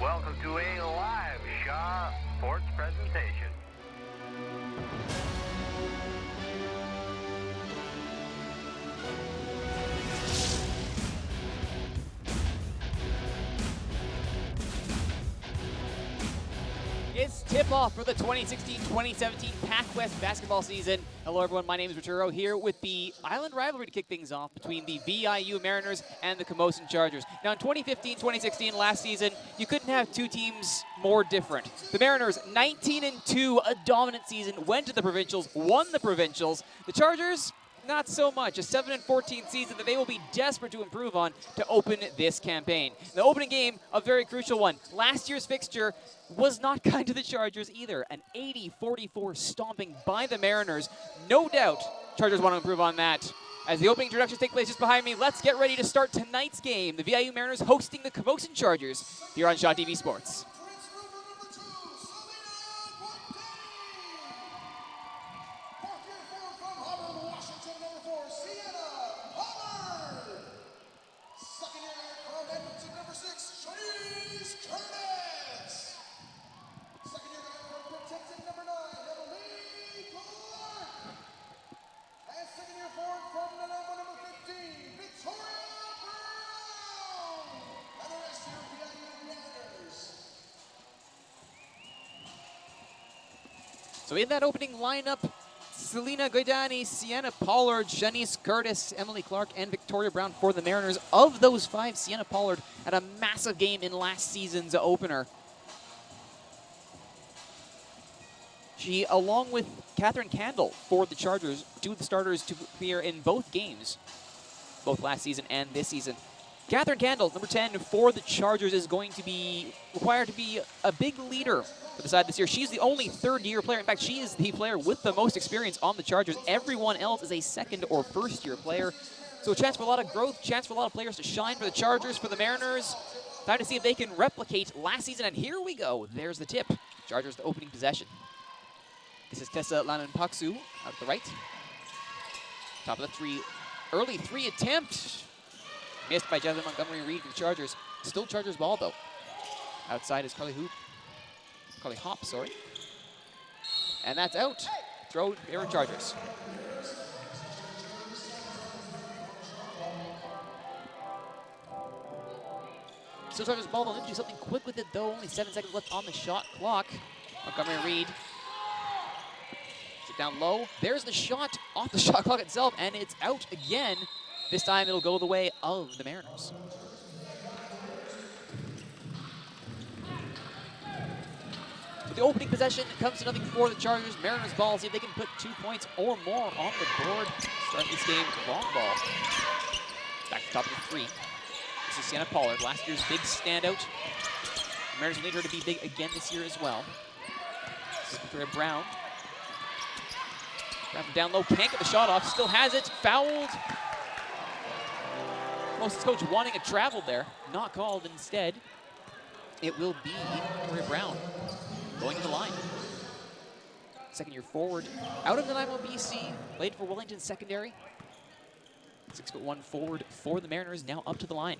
welcome to a live Shaw Sports presentation. It's tip-off for the 2016-2017 PacWest basketball season. Hello, everyone. My name is Richard here with the Island rivalry to kick things off between the VIU Mariners and the Camosun Chargers. Now, in 2015-2016, last season, you couldn't have two teams more different. The Mariners, 19-2, a dominant season, went to the provincials, won the provincials. The Chargers, not so much. A 7-14 season that they will be desperate to improve on to open this campaign. The opening game, a very crucial one. Last year's fixture was not kind to the Chargers either. An 80-44 stomping by the Mariners. No doubt Chargers want to improve on that. As the opening introductions take place just behind me, let's get ready to start tonight's game. The VIU Mariners hosting the Camosun Chargers here on Shaw TV Sports. So in that opening lineup, Selena Goidani, Sienna Pollard, Janice Curtis, Emily Clark, and Victoria Brown for the Mariners. Of those five, Sienna Pollard had a massive game in last season's opener. She, along with Catherine Candle for the Chargers, two of the starters to appear in both games, both last season and this season. Catherine Candle, number 10 for the Chargers, is going to be required to be a big leader for the side this year. She's the only third-year player. In fact, she is the player with the most experience on the Chargers. Everyone else is a second- or first-year player. So a chance for a lot of growth, chance for a lot of players to shine for the Chargers, for the Mariners. Time to see if they can replicate last season, and here we go. There's the tip. Chargers the opening possession. This is Tessa Lananpaksu out at the right. Top of the three. Early three attempt. Missed by Jasmine Montgomery-Reed for the Chargers. Still Chargers ball, though. Outside is Carly Hop, sorry. And that's out. Throw here in Chargers. Still Chargers ball, they'll need to do something quick with it, though. Only 7 seconds left on the shot clock. Montgomery-Reed. Sit down low. There's the shot off the shot clock itself, and it's out again. This time it'll go the way of the Mariners. With the opening possession, it comes to nothing for the Chargers. Mariners ball, see if they can put 2 points or more on the board. Start this game, long ball. Back to top of the three. This is Sienna Pollard, last year's big standout. The Mariners need her to be big again this year as well. This is Victoria Brown. Brown from down low, can't get the shot off, still has it, fouled. Most coach wanting a travel there, not called instead. It will be Victoria Brown going to the line. Second-year forward out of the BC, played for Wellington Secondary. 6'1" forward for the Mariners, now up to the line.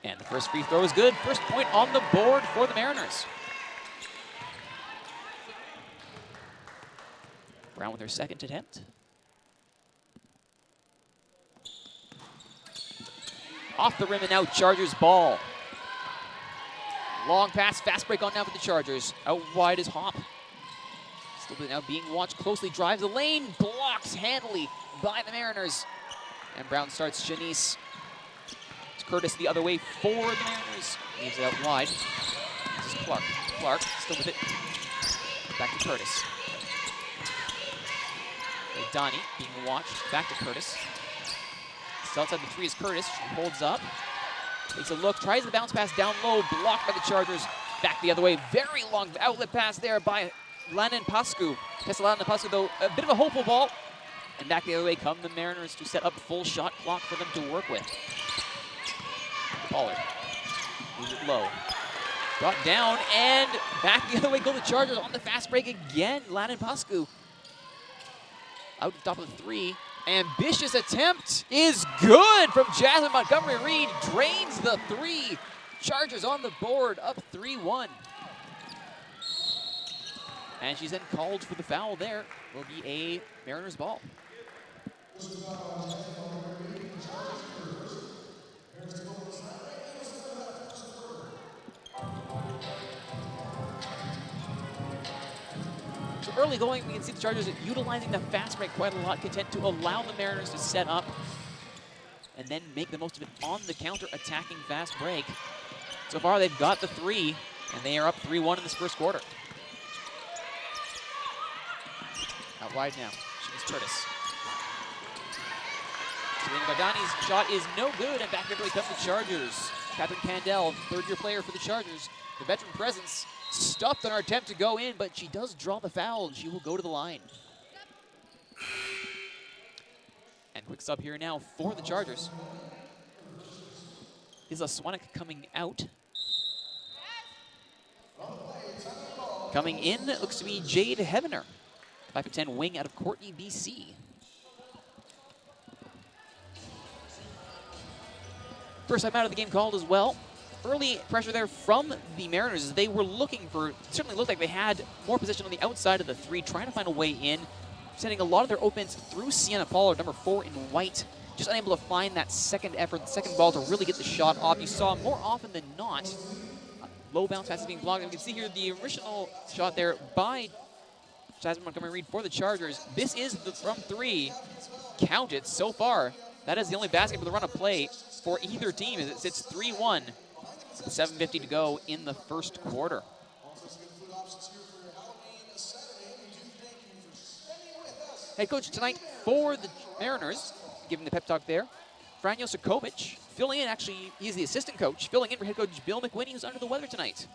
And the first free throw is good. First point on the board for the Mariners. Brown with her second attempt. Off the rim and out, Chargers ball. Long pass, fast break on now for the Chargers. Out wide is Hop. Still now being watched closely, drives the lane, blocks handily by the Mariners. And Brown starts Janice. It's Curtis the other way for the Mariners. Leaves it out wide. This is Clark. Clark still with it. Back to Curtis. Donnie being watched. Back to Curtis. Still outside the three is Curtis. She holds up. Takes a look. Tries the bounce pass down low. Blocked by the Chargers. Back the other way. Very long outlet pass there by Lananpaksu. Tessa Lananpaksu, though, a bit of a hopeful ball. And back the other way come the Mariners to set up full shot clock for them to work with. Pollard. Moves it low. Brought down and back the other way go the Chargers on the fast break again. Lananpaksu. Out the top of the three. Ambitious attempt is good from Jasmine Montgomery-Reed. Drains the 3. Chargers on the board, up 3-1. And she's then called for the foul there. Will be a Mariners ball. So early going, we can see the Chargers utilizing the fast break quite a lot, content to allow the Mariners to set up and then make the most of it on the counter-attacking fast break. So far, they've got the 3, and they are up 3-1 in this first quarter. Out wide now. She's Curtis. Selena Guardani's shot is no good, and back here come the Chargers. Catherine Candell, third-year player for the Chargers. The veteran presence stopped on her attempt to go in, but she does draw the foul, and she will go to the line. And quick sub here now for the Chargers. Is Swanik coming out? Coming in, it looks to be Jade Hevener. 5'10" wing out of Courtney, BC. First time out of the game called as well. Early pressure there from the Mariners as they were looking for, certainly looked like they had more position on the outside of the 3, trying to find a way in, sending a lot of their offense through Sienna Pollard, number 4 in white, just unable to find that second effort, the second ball to really get the shot off. You saw more often than not, low bounce passes being blocked. And we can see here the original shot there by Jasmine Montgomery-Reed for the Chargers. This is the from 3. Count it so far. That is the only basket for the run of play for either team as it sits 3-1. 7:50 to go in the first quarter. Head coach tonight for the Mariners, giving the pep talk there, Franjo Sukovic. Filling in, actually, he's the assistant coach, filling in for head coach Bill McWhinney, who's under the weather tonight.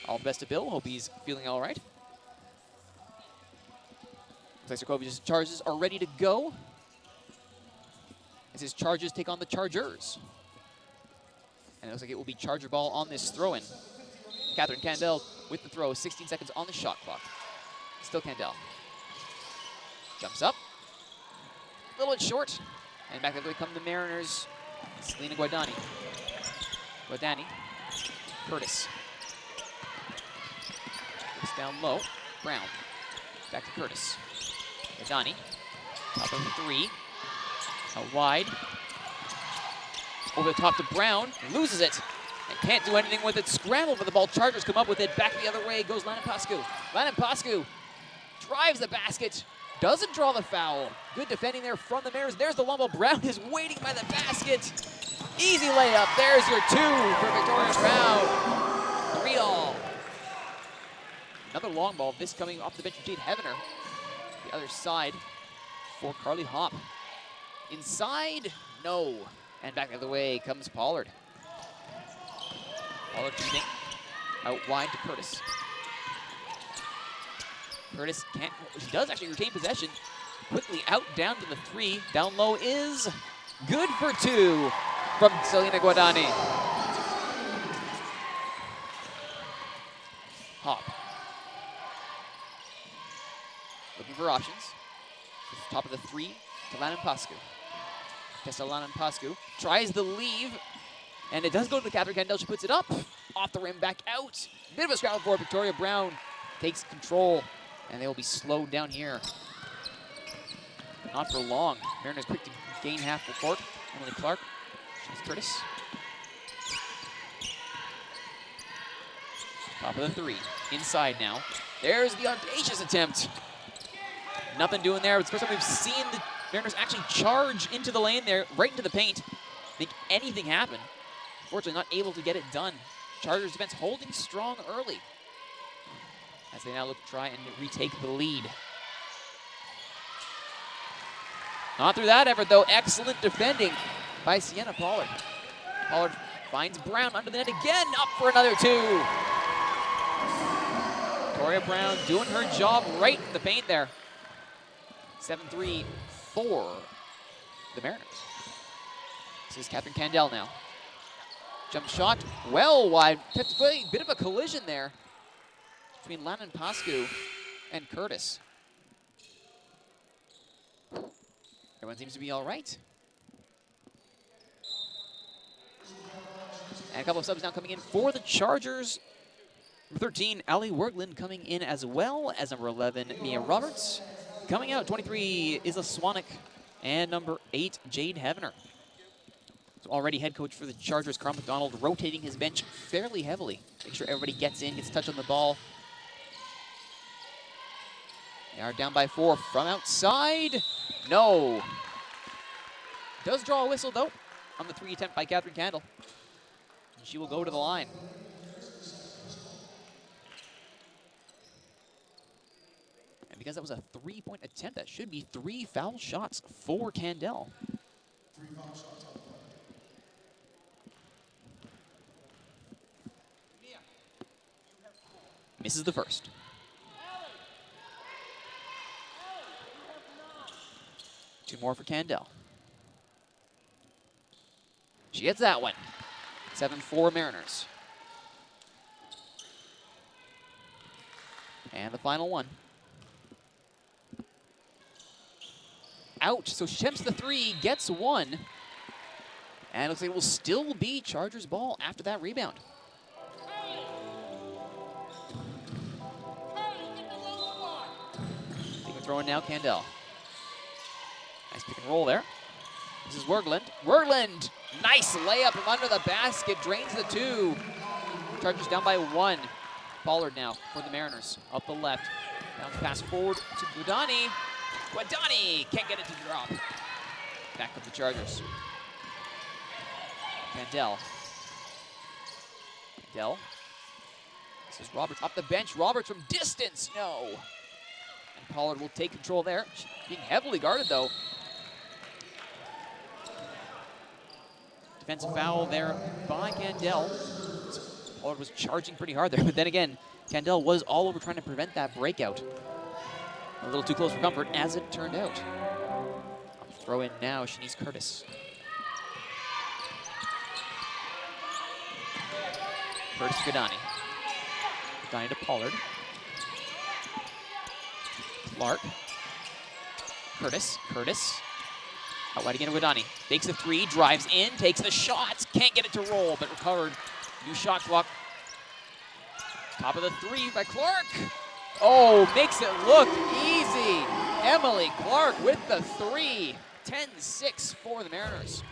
All the best to Bill. Hope he's feeling all right. Looks like Sukovic's Chargers are ready to go as his Chargers take on the Chargers. And it looks like it will be Charger ball on this throw-in. Catherine Candell with the throw, 16 seconds on the shot clock. Still Candell. Jumps up. A little bit short. And back there come the Mariners. Selena Guardani. Curtis. Curtis down low. Brown. Back to Curtis. Guardani. Top of the 3. Out wide. Over the top to Brown, loses it, and can't do anything with it. Scrambled for the ball. Chargers come up with it. Back the other way goes Lannan Pascu. Lannan Pascu drives the basket, doesn't draw the foul. Good defending there from the Mariners. There's the long ball. Brown is waiting by the basket. Easy layup. There's your 2 for Victoria Brown. 3-all. Another long ball. This coming off the bench of Jade Hevener. The other side for Carly Hopp. Inside, no. And back the other way comes Pollard. Pollard feeding out wide to Curtis. Curtis can't, she does actually retain possession. Quickly out down to the 3. Down low is good for 2 from Selena Guardani. Hopp. Looking for options. Top of the 3 to Lannan Pascu. Lannan Pascu tries the leave, and it does go to the Catherine Candell. She puts it up, off the rim, back out. Bit of a scramble for Victoria Brown. Takes control, and they will be slowed down here. Not for long. Mariners quick to gain half the court. Emily Clark. She's Curtis. Top of the 3. Inside now. There's the audacious attempt. Nothing doing there. It's the first time we've seen the Mariners actually charge into the lane there, right into the paint. Make anything happen. Unfortunately, not able to get it done. Chargers defense holding strong early as they now look to try and retake the lead. Not through that effort, though. Excellent defending by Sienna Pollard. Pollard finds Brown under the net again, up for another 2. Victoria Brown doing her job right in the paint there. 7-3 for the Mariners. This is Catherine Candell now. Jump shot, well wide. Bit of a collision there between Lannan Pascu and Curtis. Everyone seems to be all right. And a couple of subs now coming in for the Chargers. Number 13, Ali Wergland coming in as well as number 11, Mia Roberts. Coming out, 23, Isla Swanik. And number 8, Jade Hevener. So already head coach for the Chargers, Carl McDonald, rotating his bench fairly heavily. Make sure everybody gets in, gets a touch on the ball. They are down by 4 from outside. No. Does draw a whistle, though, on the 3 attempt by Catherine Candle. And she will go to the line. And because that was a 3-point attempt, that should be 3 foul shots for Candle. 3 foul shots on the play. Misses the first. Two more for Candle. She gets that one. 7-4 Mariners. And the final one. Out. So she attempts the 3, gets 1. And it looks like it will still be Chargers ball after that rebound. Taking a throw in now, Candle. Nice pick and roll there. This is Wergland. Wergland! Nice layup from under the basket. Drains the 2. Chargers down by 1. Pollard now for the Mariners. Up the left. Bounce pass forward to Guadani. Guadani can't get it to drop. Back up the Chargers. Candle. Candle. This is Roberts up the bench. Roberts from distance. No. And Pollard will take control there. She's being heavily guarded, though. Defensive foul there by Candle. Pollard was charging pretty hard there, but then again, Candle was all over trying to prevent that breakout. A little too close for comfort, as it turned out. Throw in now, Shanice Curtis. Curtis to Guadani. Guadani to Pollard. Clark. Curtis. Out wide again to Guadani. Takes the 3, drives in, takes the shots. Can't get it to roll, but recovered. New shot clock. Top of the 3 by Clark. Oh, makes it look easy. Emily Clark with the 3. 10-6 for the Mariners.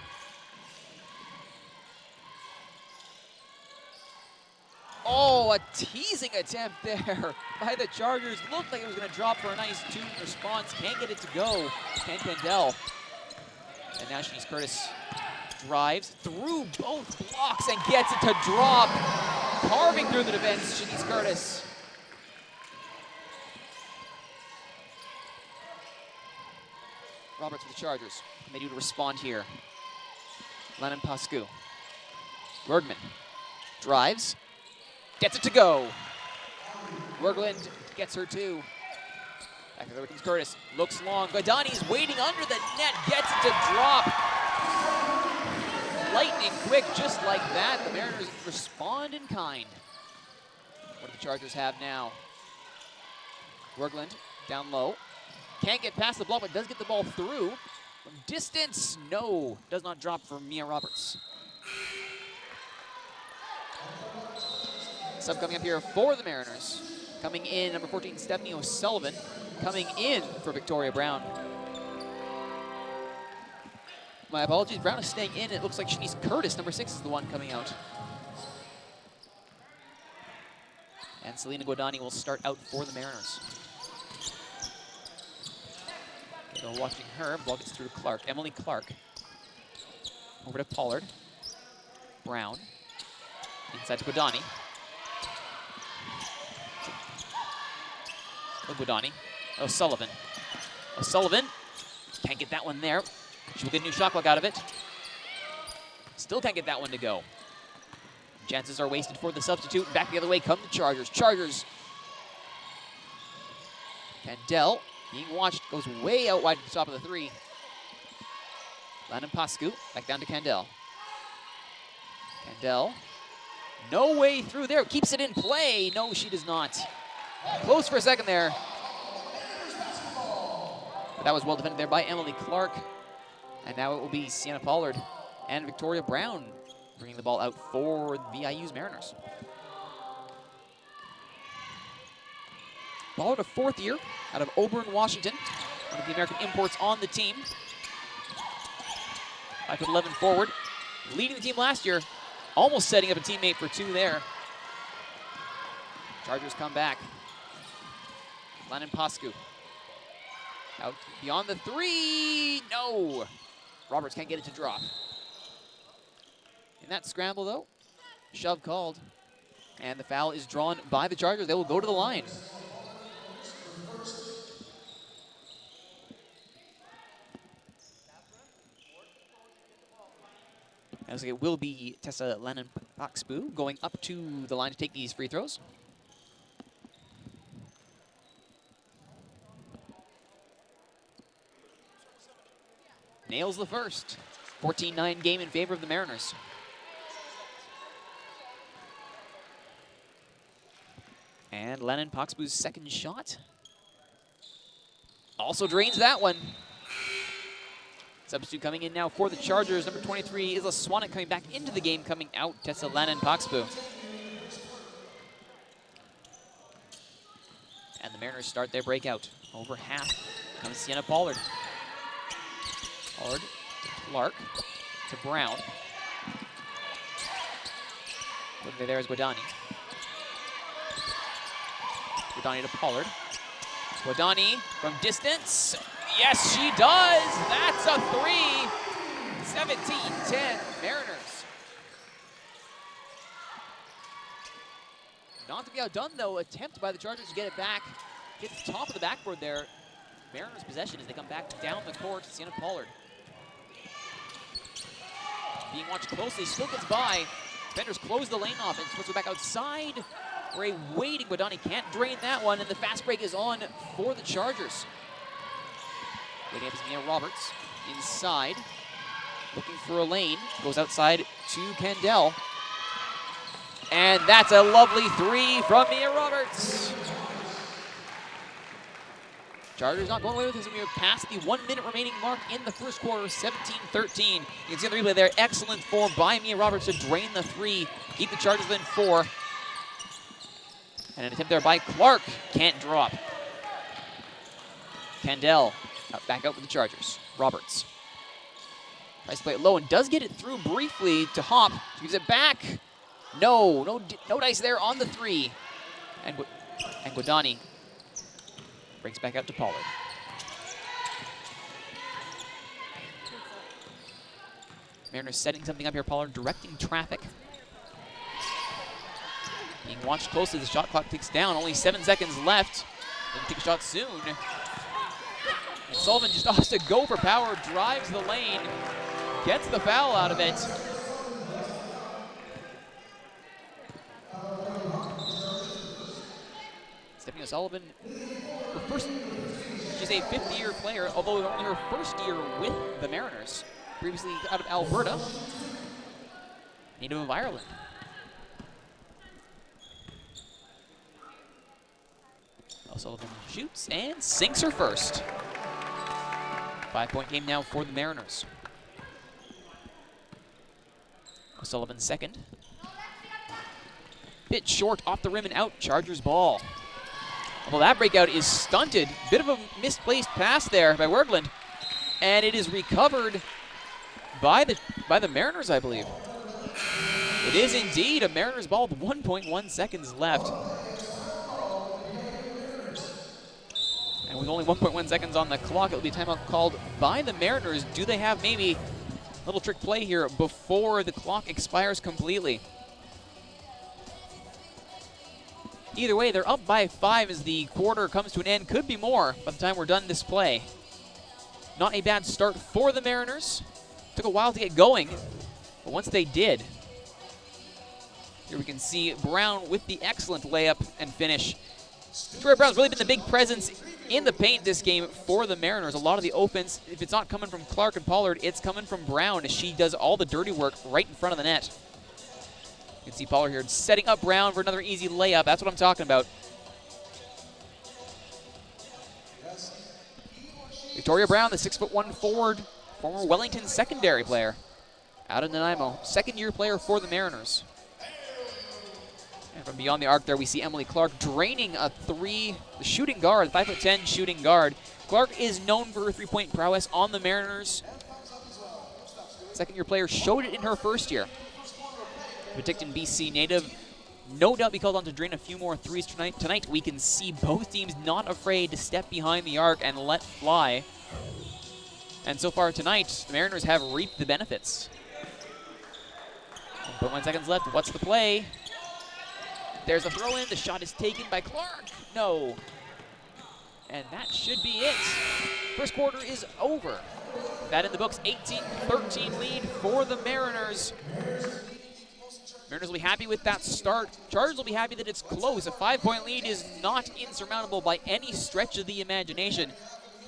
Oh, a teasing attempt there by the Chargers. Looked like it was going to drop for a nice 2 response. Can't get it to go. Can Candle. And now Shanice Curtis drives through both blocks and gets it to drop. Carving through the defense, Shanice Curtis. Roberts for the Chargers. They do to respond here. Lennon Pascu. Bergman drives. Gets it to go. Wergland gets her 2. Back to the Wickens Curtis. Looks long. Guadani's waiting under the net. Gets it to drop. Lightning quick, just like that. The Mariners respond in kind. What do the Chargers have now? Wergland down low. Can't get past the block, but does get the ball through. From distance, no. Does not drop for Mia Roberts. Sub coming up here for the Mariners. Coming in, number 14, Stephanie O'Sullivan. Coming in for Victoria Brown. My apologies, Brown is staying in. It looks like Shanice Curtis, number 6, is the one coming out. And Selena Guadani will start out for the Mariners. So watching her, ball gets through to Clark. Emily Clark. Over to Pollard. Brown. Inside to Guadani. Guadani. O'Sullivan. O'Sullivan. Can't get that one there. She will get a new shot clock out of it. Still can't get that one to go. Chances are wasted for the substitute. Back the other way come the Chargers. Chargers. Candle, being watched, goes way out wide to the top of the 3. Landon Pascu, back down to Candle. Candle, no way through there. Keeps it in play. No, she does not. Close for a second there. But that was well defended there by Emily Clark. And now it will be Sienna Pollard and Victoria Brown bringing the ball out for VIU's Mariners. Pollard, a fourth year out of Auburn, Washington. One of the American imports on the team. 5'11" forward. Leading the team last year. Almost setting up a teammate for two there. Chargers come back. Lennon Pascu. Out beyond the three. No. Roberts can't get it to drop. In that scramble, though, shove called. And the foul is drawn by the Chargers. They will go to the line. As it will be Tessa Lennon Paxbu going up to the line to take these free throws. Nails the first. 14-9 game in favor of the Mariners. And Lennon Paxbu's second shot also drains that one. Substitute coming in now for the Chargers. Number 23 Isla Swanek coming back into the game, coming out Tessa Lennon Paxbu. And the Mariners start their breakout. Over half comes Sienna Pollard. Pollard to Clark to Brown. Over there is Guadani. Guadani to Pollard. Guadani from distance. Yes, she does. That's a three. 17-10 Mariners. Not to be outdone, though. Attempt by the Chargers to get it back. Get to the top of the backboard there. Mariners possession as they come back down the court. Sienna Pollard. Being watched closely. Still gets by. Defenders close the lane off and puts it back outside. For a waiting Guadani can't drain that one, and the fast break is on for the Chargers. Waiting up is Mia Roberts. Inside. Looking for a lane. Goes outside to Kendall. And that's a lovely three from Mia Roberts. Chargers not going away with this. We are past the 1 minute remaining mark in the first quarter, 17-13. You can see on the replay there, excellent form by Mia Roberts to drain the three, keep the Chargers within 4. And an attempt there by Clark, can't drop. Kendall back out with the Chargers. Roberts. Tries to play it low and does get it through briefly to Hop. Gives it back. No dice there on the three. And Guadani brings back out to Pollard. Mariners setting something up here. Pollard directing traffic. Being watched closely. The shot clock ticks down. Only 7 seconds left. Doesn't take a shot soon. And Sullivan just has to go for power. Drives the lane. Gets the foul out of it. Stephanie O'Sullivan, she's a fifth-year player, although only her first year with the Mariners. Previously out of Alberta, native of Ireland. O'Sullivan shoots and sinks her first. 5-point game now for the Mariners. O'Sullivan second. Bit short off the rim and out. Chargers ball. Well, that breakout is stunted. Bit of a misplaced pass there by Wergeland. And it is recovered by the Mariners, I believe. It is indeed a Mariners ball with 1.1 seconds left. And with only 1.1 seconds on the clock, it will be a timeout called by the Mariners. Do they have maybe a little trick play here before the clock expires completely? Either way, they're up by 5 as the quarter comes to an end. Could be more by the time we're done this play. Not a bad start for the Mariners. Took a while to get going, but once they did, here we can see Brown with the excellent layup and finish. Victoria Brown's really been the big presence in the paint this game for the Mariners. A lot of the opens, if it's not coming from Clark and Pollard, it's coming from Brown as she does all the dirty work right in front of the net. You can see Pollard here setting up Brown for another easy layup. That's what I'm talking about. Victoria Brown, the 6'1" forward former Wellington secondary player out of Nanaimo. Second-year player for the Mariners. And from beyond the arc there, we see Emily Clark draining a three, the shooting guard, 5'10" shooting guard. Clark is known for her three-point prowess on the Mariners. Second-year player showed it in her first year. Penticton, BC native. No doubt be called on to drain a few more threes tonight. Tonight, we can see both teams not afraid to step behind the arc and let fly. And so far tonight, the Mariners have reaped the benefits. 1.1 seconds left. What's the play? There's a throw in. The shot is taken by Clark. No. And that should be it. First quarter is over. That in the books, 18-13 lead for the Mariners. Mariners will be happy with that start. Chargers will be happy that it's close. A 5-point lead is not insurmountable by any stretch of the imagination.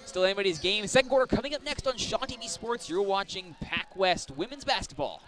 Still anybody's game. Second quarter coming up next on Shaw TV Sports. You're watching PacWest Women's Basketball.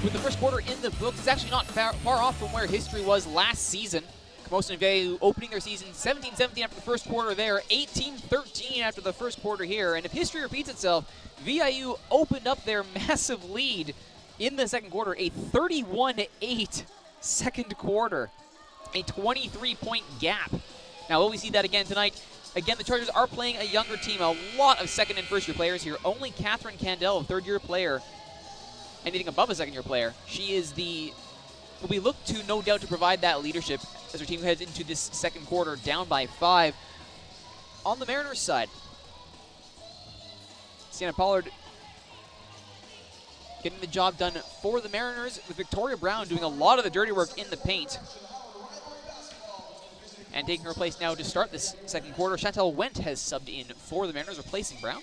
With the first quarter in the books, it's actually not far off from where history was last season. Camosun and VIU opening their season 17-17 after the first quarter there, 18-13 after the first quarter here. And if history repeats itself, VIU opened up their massive lead in the second quarter, a 31-8 second quarter, a 23-point gap. Now, will we see that again tonight? Again, the Chargers are playing a younger team, a lot of second and first-year players here. Only Catherine Candell, a third-year player, anything above a second-year player. She is will be looked to, no doubt, to provide that leadership as her team heads into this second quarter, down by 5. On the Mariners side, Sienna Pollard getting the job done for the Mariners, with Victoria Brown doing a lot of the dirty work in the paint. And taking her place now to start this second quarter, Chantel Wendt has subbed in for the Mariners, replacing Brown.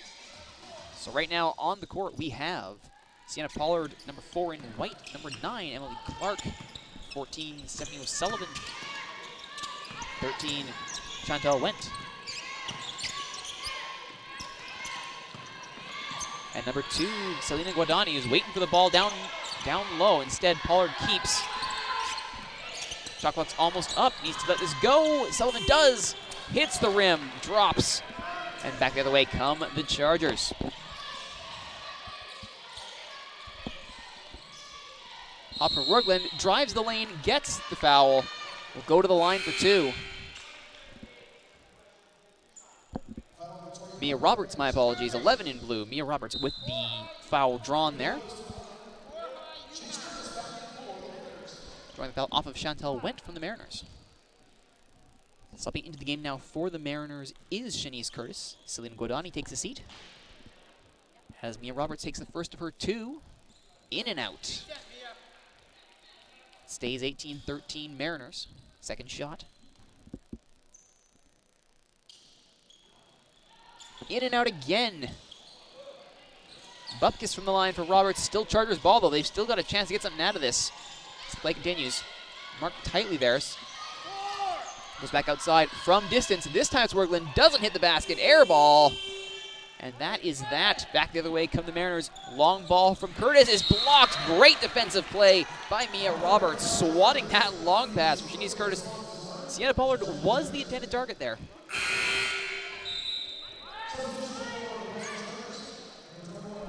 So right now on the court we have Sienna Pollard, number 4 in white, number 9, Emily Clark, 14, Stephanie O'Sullivan, 13, Chantel Wendt. And number 2, Selena Guadani, who's waiting for the ball down low. Instead, Pollard keeps. Shot clock's almost up, needs to let this go. Sullivan does, hits the rim, drops, and back the other way come the Chargers. Hopper Rugland drives the lane, gets the foul, will go to the line for 2. Mia Roberts, my apologies, 11 in blue. Mia Roberts with the foul drawn there. Drawing the foul off of Chantel Wendt from the Mariners. Subbing into the game now for the Mariners is Shanice Curtis. Selena Guadani takes a seat. As Mia Roberts takes the first of her 2. In and out. Stays 18-13 Mariners. Second shot. In and out again. Bupkis from the line for Roberts. Still Chargers ball, though. They've still got a chance to get something out of this. This play continues. Marked tightly there. Goes back outside from distance. This time it's Wergland. Doesn't hit the basket. Air ball. And that is that. Back the other way come the Mariners. Long ball from Curtis is blocked. Great defensive play by Mia Roberts, swatting that long pass from Shanice Curtis. Sienna Pollard was the intended target there.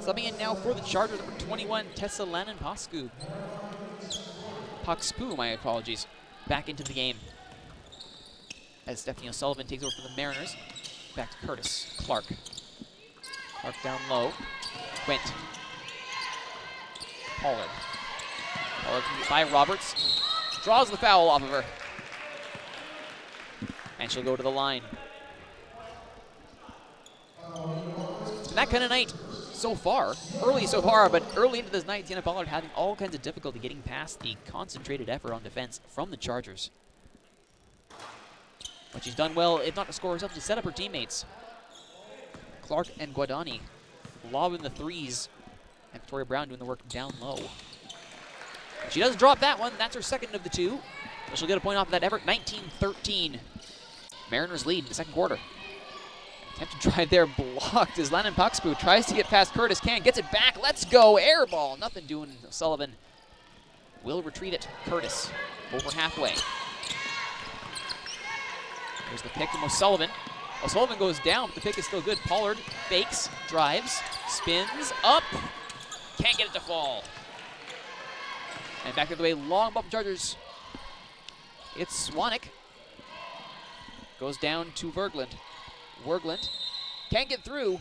Subbing in now for the Chargers, number 21, Tessa Lannan-Paxpu. My apologies. Back into the game. As Stephanie O'Sullivan takes over for the Mariners. Back to Curtis. Clark down low. Quint. Pollard by Roberts. Draws the foul off of her. And she'll go to the line. It's been that kind of night so far. Early so far, but early into this night, Sienna Pollard having all kinds of difficulty getting past the concentrated effort on defense from the Chargers. But she's done well, if not to score herself, to set up her teammates. Clark and Guadani lobbing the threes, and Victoria Brown doing the work down low. She does drop that one. That's her second of the two. So she'll get a point off of that effort. 19-13. Mariners lead in the second quarter. Attempted drive there blocked as Lannan-Paxpu tries to get past Curtis. Gets it back. Let's go. Air ball. Nothing doing. Sullivan will retreat it. Curtis over halfway. There's the pick from O'Sullivan. O'Sullivan goes down, but the pick is still good. Pollard fakes, drives, spins, up. Can't get it to fall. And back the other way, long ball from Chargers. It's Swanek. Goes down to Wergeland. Wergeland can't get through,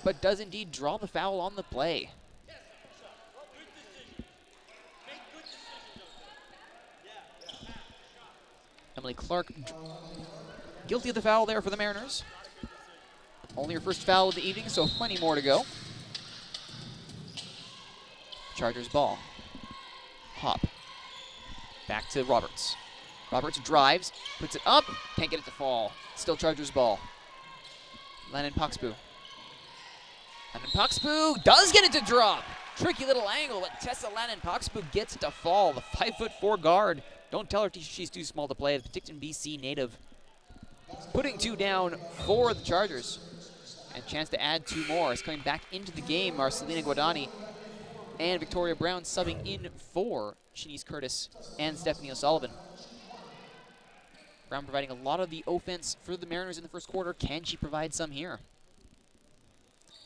but does indeed draw the foul on the play. Emily Clark guilty of the foul there for the Mariners. Only her first foul of the evening, so plenty more to go. Chargers ball. Hop. Back to Roberts. Roberts drives, puts it up, can't get it to fall. Still Chargers ball. Lannan-Paxpu. Lannan-Paxpu does get it to drop. Tricky little angle, but Tessa Lannan-Paxpu gets it to fall. The 5'4" guard. Don't tell her she's too small to play. The Penticton, BC native. Putting two down for the Chargers. And chance to add two more. Is coming back into the game. Marcelina Guadani and Victoria Brown subbing in for Shanice Curtis and Stephanie O'Sullivan. Brown providing a lot of the offense for the Mariners in the first quarter. Can she provide some here?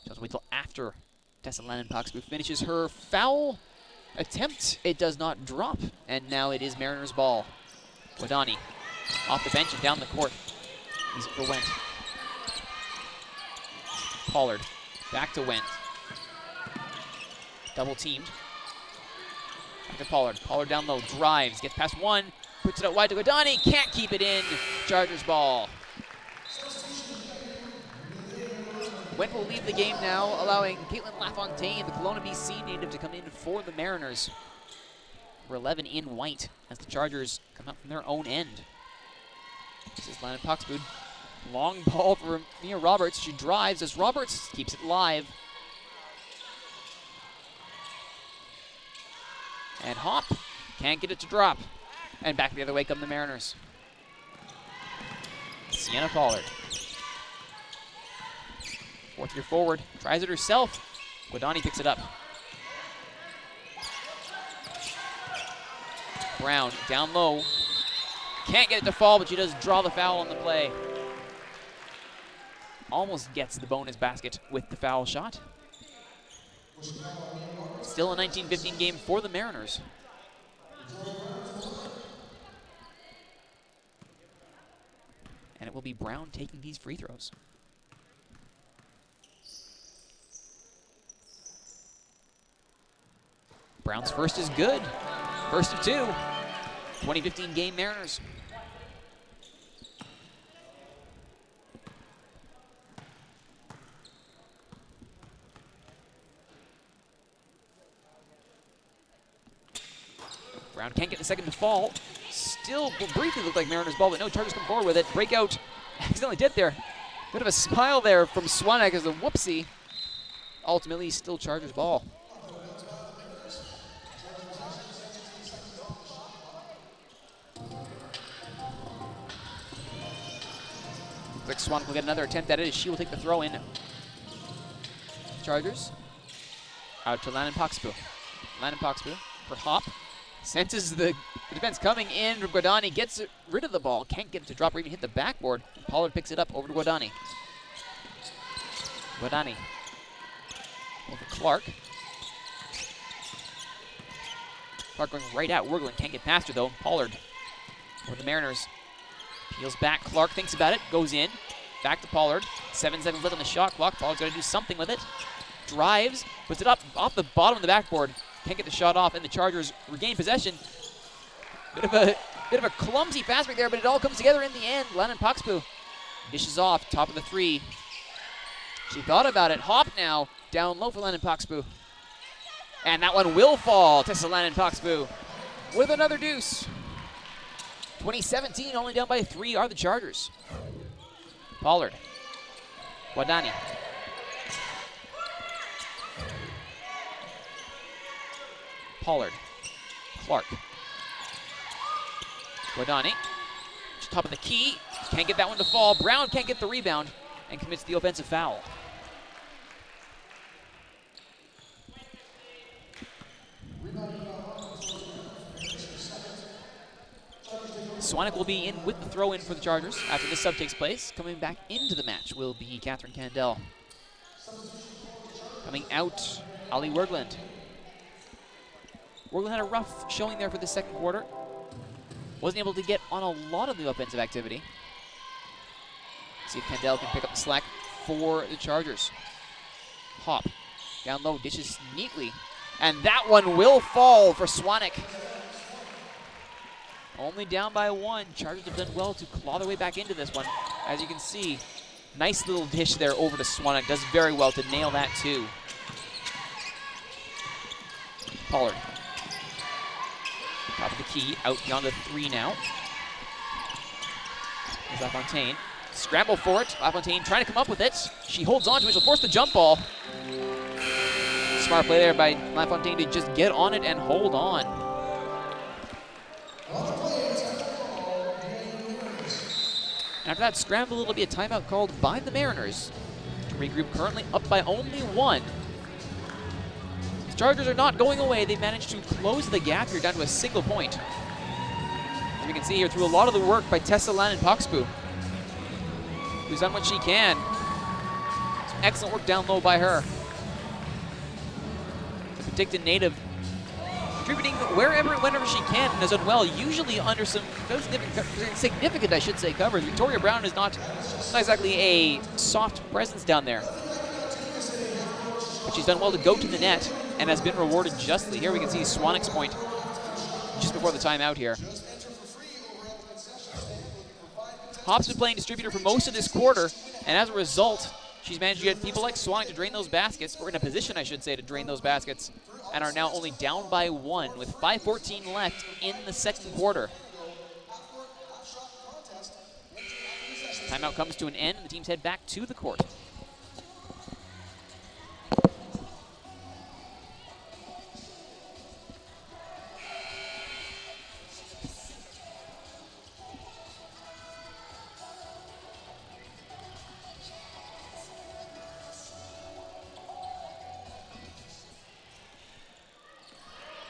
Just wait till after Tessa Lannan-Paxpu finishes her foul attempt. It does not drop, and now it is Mariners ball. Guadani off the bench and down the court. He's it for Wendt. Pollard back to Wendt. Double teamed. Back to Pollard. Pollard down low, drives, gets past one, puts it out wide to Guadani, can't keep it in. Chargers ball. Wendt will leave the game now, allowing Caitlin LaFontaine, the Kelowna, BC native, to come in for the Mariners. We're 11 in white as the Chargers come out from their own end. This is Lannan-Paxpu. Long ball for Mia Roberts. She drives as Roberts keeps it live. And Hop can't get it to drop. And back the other way come the Mariners. Sienna Pollard. Fourth year forward. Tries it herself. Guadani picks it up. Brown down low. Can't get it to fall, but she does draw the foul on the play. Almost gets the bonus basket with the foul shot. Still a 19-15 game for the Mariners. And it will be Brown taking these free throws. Brown's first is good. First of two. 2015 game Mariners. Brown can't get the second to fall. Still briefly looked like Mariners ball, but no, Chargers come forward with it. Breakout accidentally did there. Bit of a smile there from Swanek as a whoopsie. Ultimately, still Chargers ball. Looks like Swanek will get another attempt at it as she will take the throw in. Chargers. Out to Lannon Poxpoo. Lannon Poxpoo for Hop. Senses the defense coming in. Guadani gets rid of the ball. Can't get it to drop or even hit the backboard. Pollard picks it up over to Guadani. Guadani. Over Clark. Clark going right at Wergelin. Can't get past her though. Pollard. For the Mariners. Peels back. Clark thinks about it. Goes in. Back to Pollard. 7 seconds left on the shot clock. Pollard's got to do something with it. Drives. Puts it up off the bottom of the backboard. Can't get the shot off, and the Chargers regain possession. Bit of a clumsy pass right there, but it all comes together in the end. Lannon Poxpoo dishes off, top of the 3. She thought about it. Hop now, down low for Lannon Poxpoo. And that one will fall. Tessa Lannon Poxpoo with another deuce. 2017, only down by 3 are the Chargers. Pollard. Guadani. Pollard. Clark. Guadani. Top of the key. Can't get that one to fall. Brown can't get the rebound and commits the offensive foul. Swanek will be in with the throw-in for the Chargers after this sub takes place. Coming back into the match will be Catherine Candell. Coming out, Ali Wergeland. Wergeland had a rough showing there for the second quarter. Wasn't able to get on a lot of the offensive activity. See if Candell can pick up the slack for the Chargers. Hop. Down low, dishes neatly. And that one will fall for Swanek. Only down by 1. Chargers have done well to claw their way back into this one. As you can see, nice little dish there over to Swanek. Does very well to nail that too. Pollard. Top of the key, out beyond the 3 now. There's LaFontaine. Scramble for it. LaFontaine trying to come up with it. She holds on to it. She'll force the jump ball. Smart play there by LaFontaine to just get on it and hold on. After that scramble, it'll be a timeout called by the Mariners to regroup, currently up by only 1. The Chargers are not going away. They've managed to close the gap here down to a single point. As we can see here, through a lot of the work by Tessa Lannon Poxpoo, who's done what she can. Some excellent work down low by her. The Penticton native contributing wherever and whenever she can and has done well, usually under some significant, I should say, coverage. Victoria Brown is not exactly a soft presence down there. But she's done well to go to the net and has been rewarded justly. Here we can see Swanek's point just before the timeout here. Hop's been playing distributor for most of this quarter, and as a result, she's managed to get people like Swanek to drain those baskets, or in a position, I should say, to drain those baskets, and are now only down by 1 with 5:14 left in the second quarter. Timeout comes to an end, and the teams head back to the court.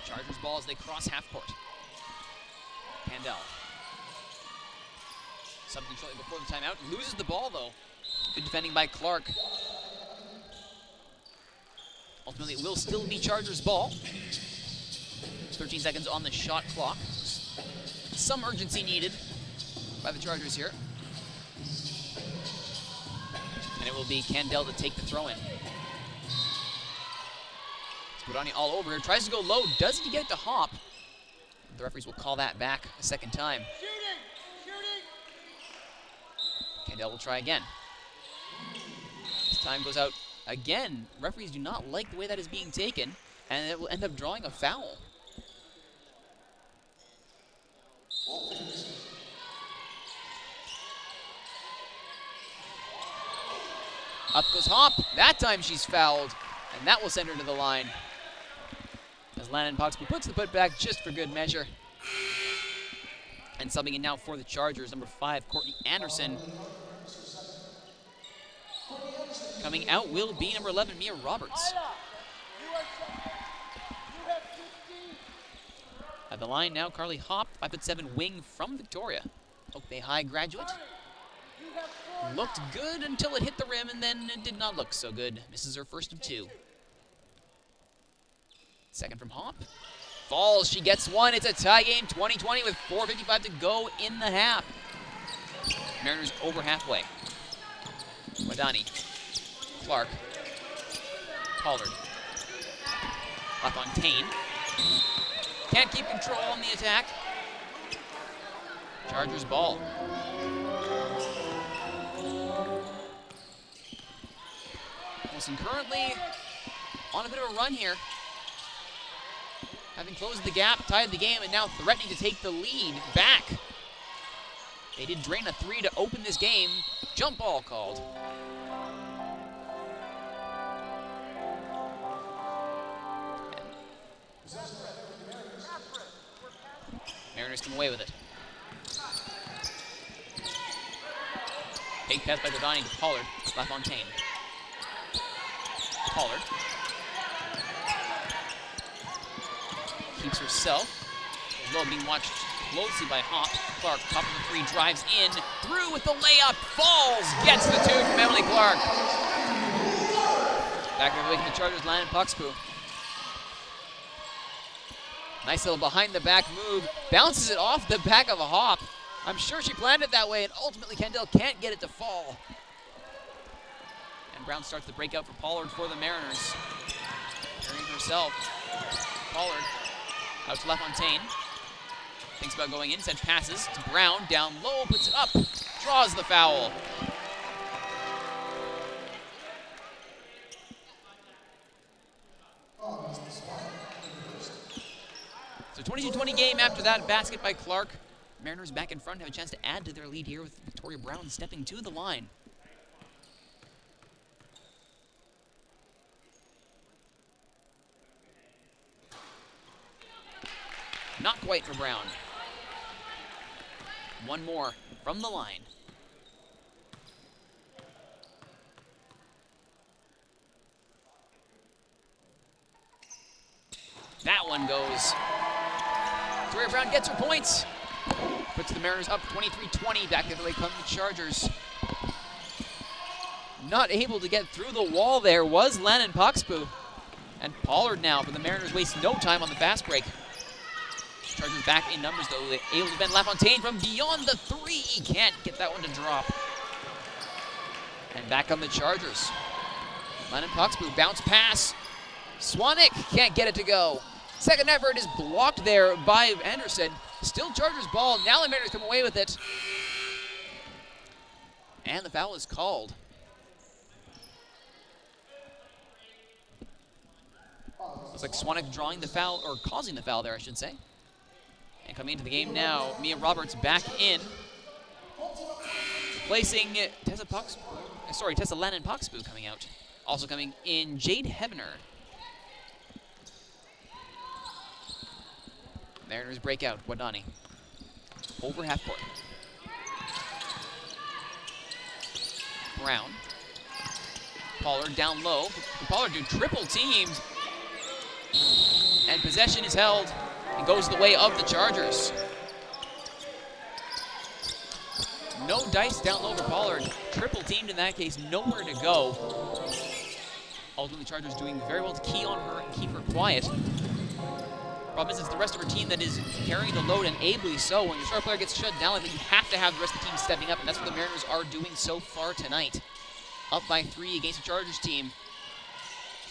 Chargers ball as they cross half court. Candell. Something shortly before the timeout. Loses the ball, though. Good defending by Clark. Ultimately, it will still be Chargers ball. 13 seconds on the shot clock. Some urgency needed by the Chargers here. And it will be Candell to take the throw-in. Guadani all over her, tries to go low, doesn't get it to Hop. The referees will call that back a second time. Candell will try again. This time goes out again. Referees do not like the way that is being taken, and it will end up drawing a foul. Up goes Hop. That time she's fouled, and that will send her to the line. As Lannon Poxpoo puts the putback just for good measure. And subbing in now for the Chargers, number 5, Courtney Anderson. Coming out will be number 11, Mia Roberts. At the line now, Carly Hopp, 5'7" wing from Victoria. Oak Bay High graduate. Looked good until it hit the rim, and then it did not look so good. Misses her first of 2. Second from Hopp. Falls, she gets one. It's a tie game, 20-20 with 4:55 to go in the half. Mariners over halfway. Wadani. Clark. Pollard. LaFontaine. Can't keep control on the attack. Chargers ball. Wilson currently on a bit of a run here. Having closed the gap, tied the game, and now threatening to take the lead back. They did drain a 3 to open this game. Jump ball called. Mariners come away with it. Big pass by Godani to Pollard. LaFontaine. Pollard. Keeps herself. Low being watched closely by Hopp. Clark, top of the 3, drives in. Through with the layup. Falls. Gets the 2 from Emily Clark. Back away from the Chargers, Landon Puxpoo. Nice little behind-the-back move. Bounces it off the back of a Hopp. I'm sure she planned it that way, and ultimately Kendall can't get it to fall. And Brown starts the breakout for Pollard for the Mariners. Carrying herself. Pollard out to LaFontaine. Thinks about going inside, passes to Brown. Down low, puts it up. Draws the foul. So 22-20 game after that basket by Clark. Mariners back in front, have a chance to add to their lead here with Victoria Brown stepping to the line. Not quite for Brown. One more from the line. That one goes. Victoria Brown gets her points. Puts the Mariners up 23-20. Back the other way come the Chargers. Not able to get through the wall there was Landon Puxpoo. And Pollard now, but the Mariners waste no time on the fast break. Chargers back in numbers though. They're able to bend LaFontaine from beyond the 3. Can't get that one to drop. And back come the Chargers. Landon Puxpoo, bounce pass. Swanik can't get it to go. Second effort is blocked there by Anderson. Still Chargers ball. Now the Mariners come away with it. And the foul is called. Looks like Swanik drawing the foul, or causing the foul there, I should say. And coming into the game now, Mia Roberts back in. Placing Tessa Landon Puxpoo coming out. Also coming in, Jade Hevener. Mariners break out. Wadani. Over half court. Brown. Pollard down low. Pollard do triple teamed. And possession is held and goes the way of the Chargers. No dice down low for Pollard. Triple teamed in that case. Nowhere to go. Ultimately, Chargers doing very well to key on her and keep her quiet. Problem is, it's the rest of her team that is carrying the load, and ably so. When your star player gets shut down, I think you have to have the rest of the team stepping up, and that's what the Mariners are doing so far tonight. Up by 3 against the Chargers team.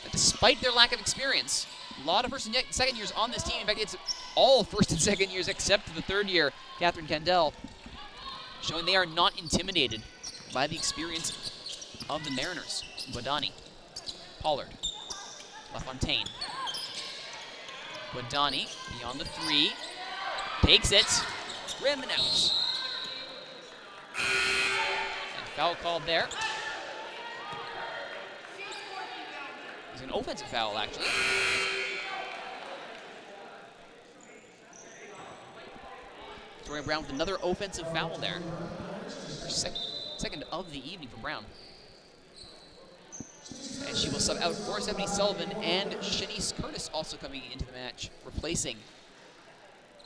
And despite their lack of experience, a lot of first and second years on this team. In fact, it's all first and second years except the third year, Catherine Kendall, showing they are not intimidated by the experience of the Mariners. Wadani, Pollard, LaFontaine. Wadani, beyond the 3, takes it, rim and out. And foul called there. It's an offensive foul, actually. Victoria Brown with another offensive foul there. Her second of the evening for Brown. And she will sub out for Stephanie Sullivan and Shanice Curtis also coming into the match, replacing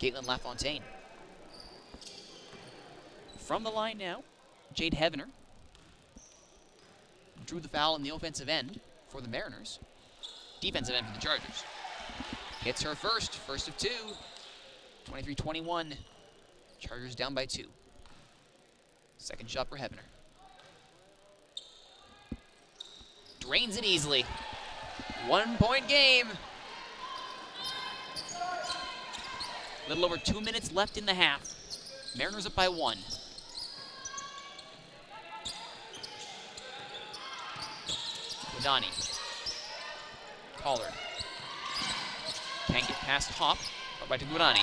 Caitlin LaFontaine. From the line now, Jade Hevener drew the foul in the offensive end for the Mariners. Defensive end for the Chargers. Hits her first of two. 23-21. Chargers down by 2. Second shot for Hevener. Drains it easily. 1 point game. A little over 2 minutes left in the half. Mariners up by 1. Guadani. Pollard. Can't get past Hop. Right to Guadani.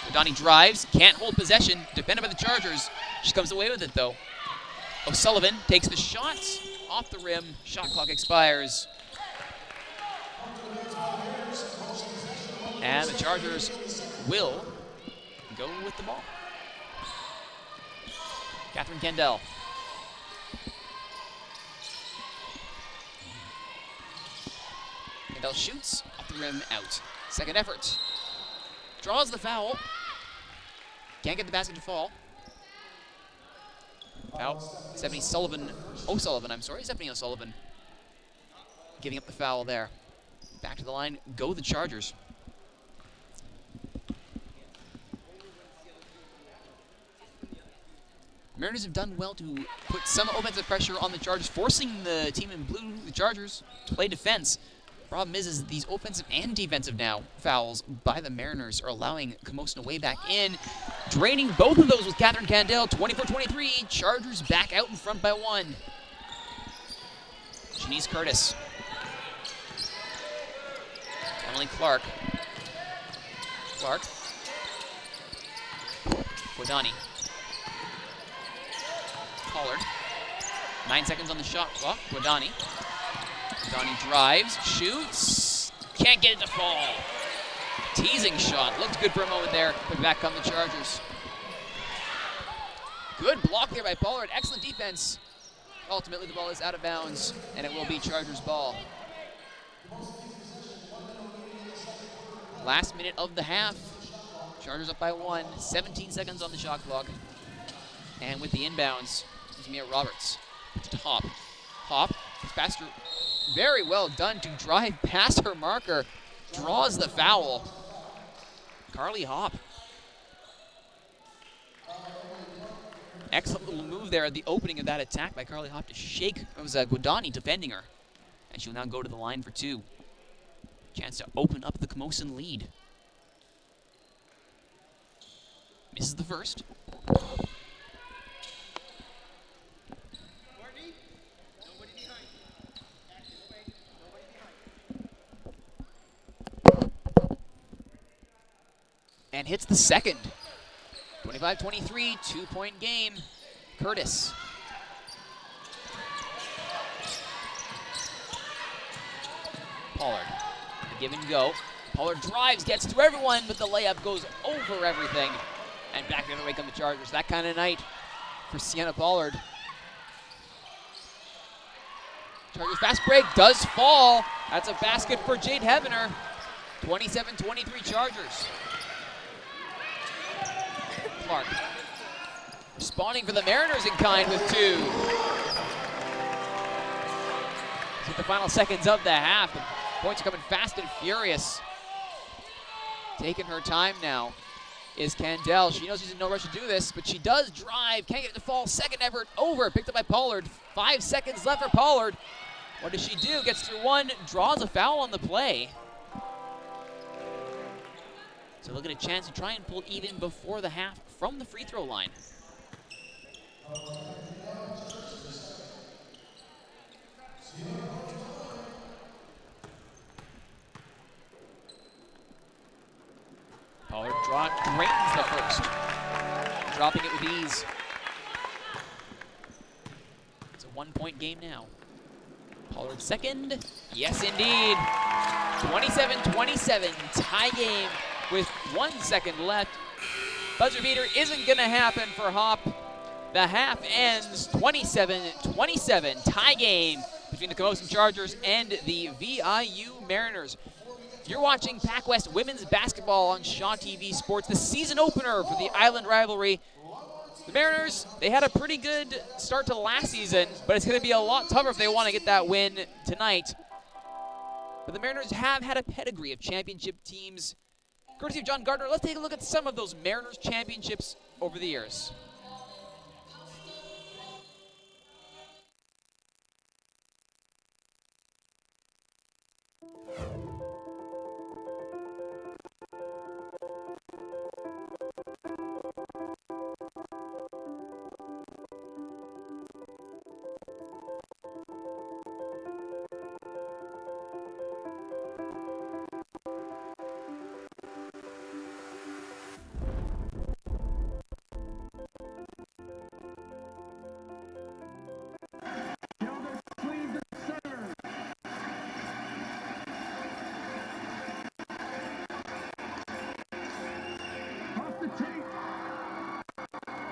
Guadani drives, can't hold possession. Defended by the Chargers. She comes away with it though. O'Sullivan takes the shot off the rim. Shot clock expires. And the Chargers will go with the ball. Catherine Kendall. Kendall shoots off the rim, out. Second effort. Draws the foul. Can't get the basket to fall. Foul. Stephanie O'Sullivan giving up the foul there. Back to the line, go the Chargers. Mariners have done well to put some offensive pressure on the Chargers, forcing the team in blue, the Chargers, to play defense. Problem is these offensive and defensive now fouls by the Mariners are allowing Camosun way back in. Draining both of those with Catherine Candell, 24-23. Chargers back out in front by 1. Shanice Curtis. Emily Clark. Guadani. Pollard. 9 seconds on the shot clock. Guadani drives, shoots, can't get it to fall. Teasing shot, looked good for a moment there, but back come the Chargers. Good block there by Pollard, excellent defense. Ultimately the ball is out of bounds, and it will be Chargers ball. Last minute of the half, Chargers up by 1, 17 seconds on the shot clock. And with the inbounds, is Mia Roberts. To Hop. Hop, faster. Very well done to drive past her marker. Draws the foul. Carly Hop. Excellent little move there at the opening of that attack by Carly Hop to shake. It was Guadani defending her. And she'll now go to the line for 2. Chance to open up the Camosun lead. Misses the first. And hits the second. 25-23, 2-point game. Curtis. Pollard. Give and go. Pollard drives, gets through everyone, but the layup goes over everything. And back the other way come the Chargers. That kind of night for Sienna Pollard. Chargers fast break does fall. That's a basket for Jade Hevener. 27-23 Chargers. Clark. Responding for the Mariners in kind with 2. With the final seconds of the half. The points are coming fast and furious. Taking her time now is Candell. She knows she's in no rush to do this, but she does drive. Can't get it to fall. Second effort over. Picked up by Pollard. 5 seconds left for Pollard. What does she do? Gets through 1. Draws a foul on the play. So look at a chance to try and pull even before the half from the free throw line. Pollard drains the first. Dropping it with ease. It's a 1-point game now. Pollard second. Yes, indeed. 27-27, tie game with 1 second left. Buzzer beater isn't going to happen for Hop. The half ends 27-27, tie game between the Camosun Chargers and the VIU Mariners. You're watching PacWest Women's Basketball on Shaw TV Sports, the season opener for the Island rivalry. The Mariners, they had a pretty good start to last season, but it's going to be a lot tougher if they want to get that win tonight. But the Mariners have had a pedigree of championship teams. Courtesy of John Gardner, let's take a look at some of those Mariners championships over the years.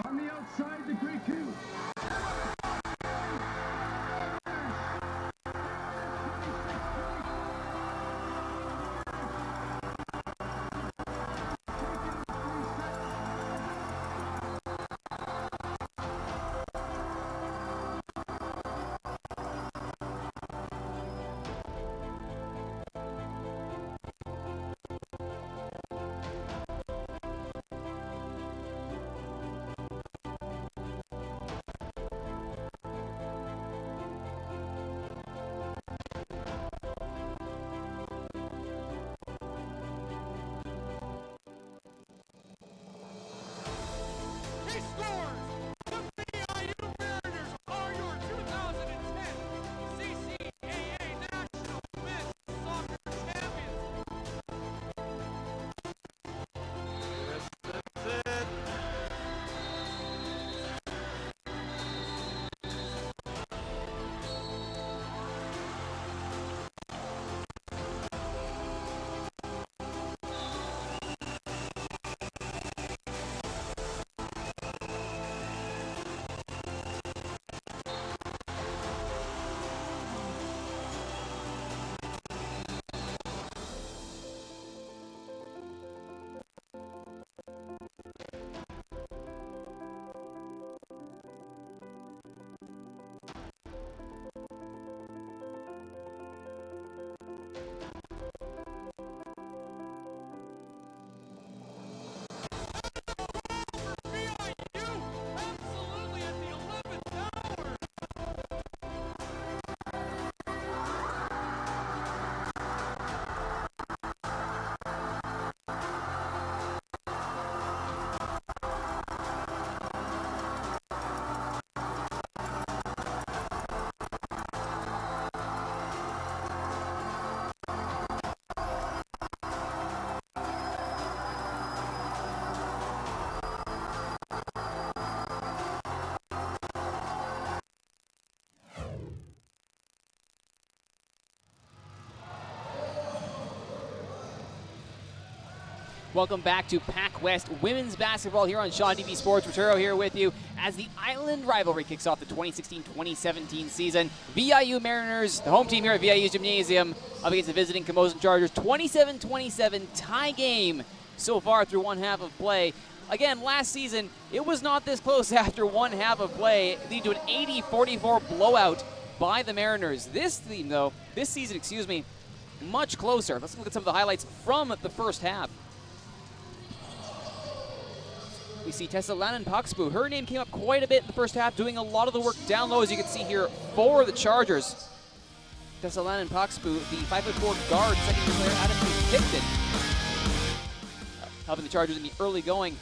On the outside, the great coup. He scores! The VIU Mariners are your 2010 CCAA National Men's Soccer Champions. That's it. Absolutely at the 11th hour. Welcome back to PacWest Women's Basketball here on Shaw TV Sports. Roturo here with you as the Island rivalry kicks off the 2016-2017 season. VIU Mariners, the home team here at VIU's Gymnasium, up against the visiting Camosun Chargers. 27-27 tie game so far through one half of play. Again, last season, it was not this close after one half of play, leading to an 80-44 blowout by the Mariners. This season, much closer. Let's look at some of the highlights from the first half. We see Tessa Lannan-Puxbu. Her name came up quite a bit in the first half, doing a lot of the work down low, as you can see here, for the Chargers. Tessa Lannan-Puxbu, the 5'4" guard, second-year player out of Picton, helping the Chargers in the early going. So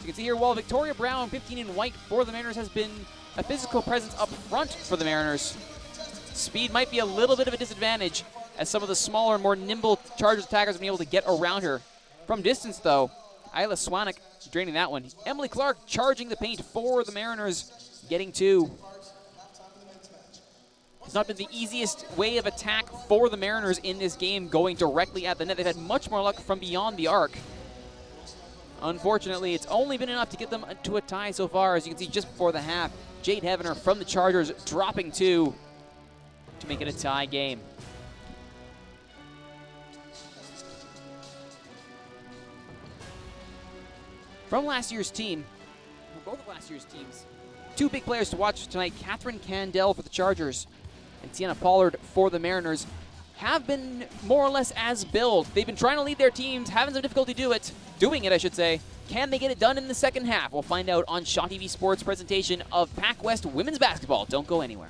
you can see here, while Victoria Brown, 15 in white for the Mariners, has been a physical presence up front for the Mariners. Speed might be a little bit of a disadvantage, as some of the smaller, more nimble Chargers attackers have been able to get around her. From distance, though, Isla Swanek draining that one. Emily Clark charging the paint for the Mariners, getting two. It's not been the easiest way of attack for the Mariners in this game, going directly at the net. They've had much more luck from beyond the arc. Unfortunately, it's only been enough to get them to a tie so far, as you can see just before the half. Jade Heavener from the Chargers dropping two. to make it a tie game. From last year's team, or both of last year's teams, two big players to watch tonight, Catherine Candell for the Chargers and Tiana Pollard for the Mariners, have been more or less as billed. They've been trying to lead their teams, having some difficulty doing it, I should say. Can they get it done in the second half? We'll find out on Shaw TV Sports' presentation of PacWest women's basketball. Don't go anywhere.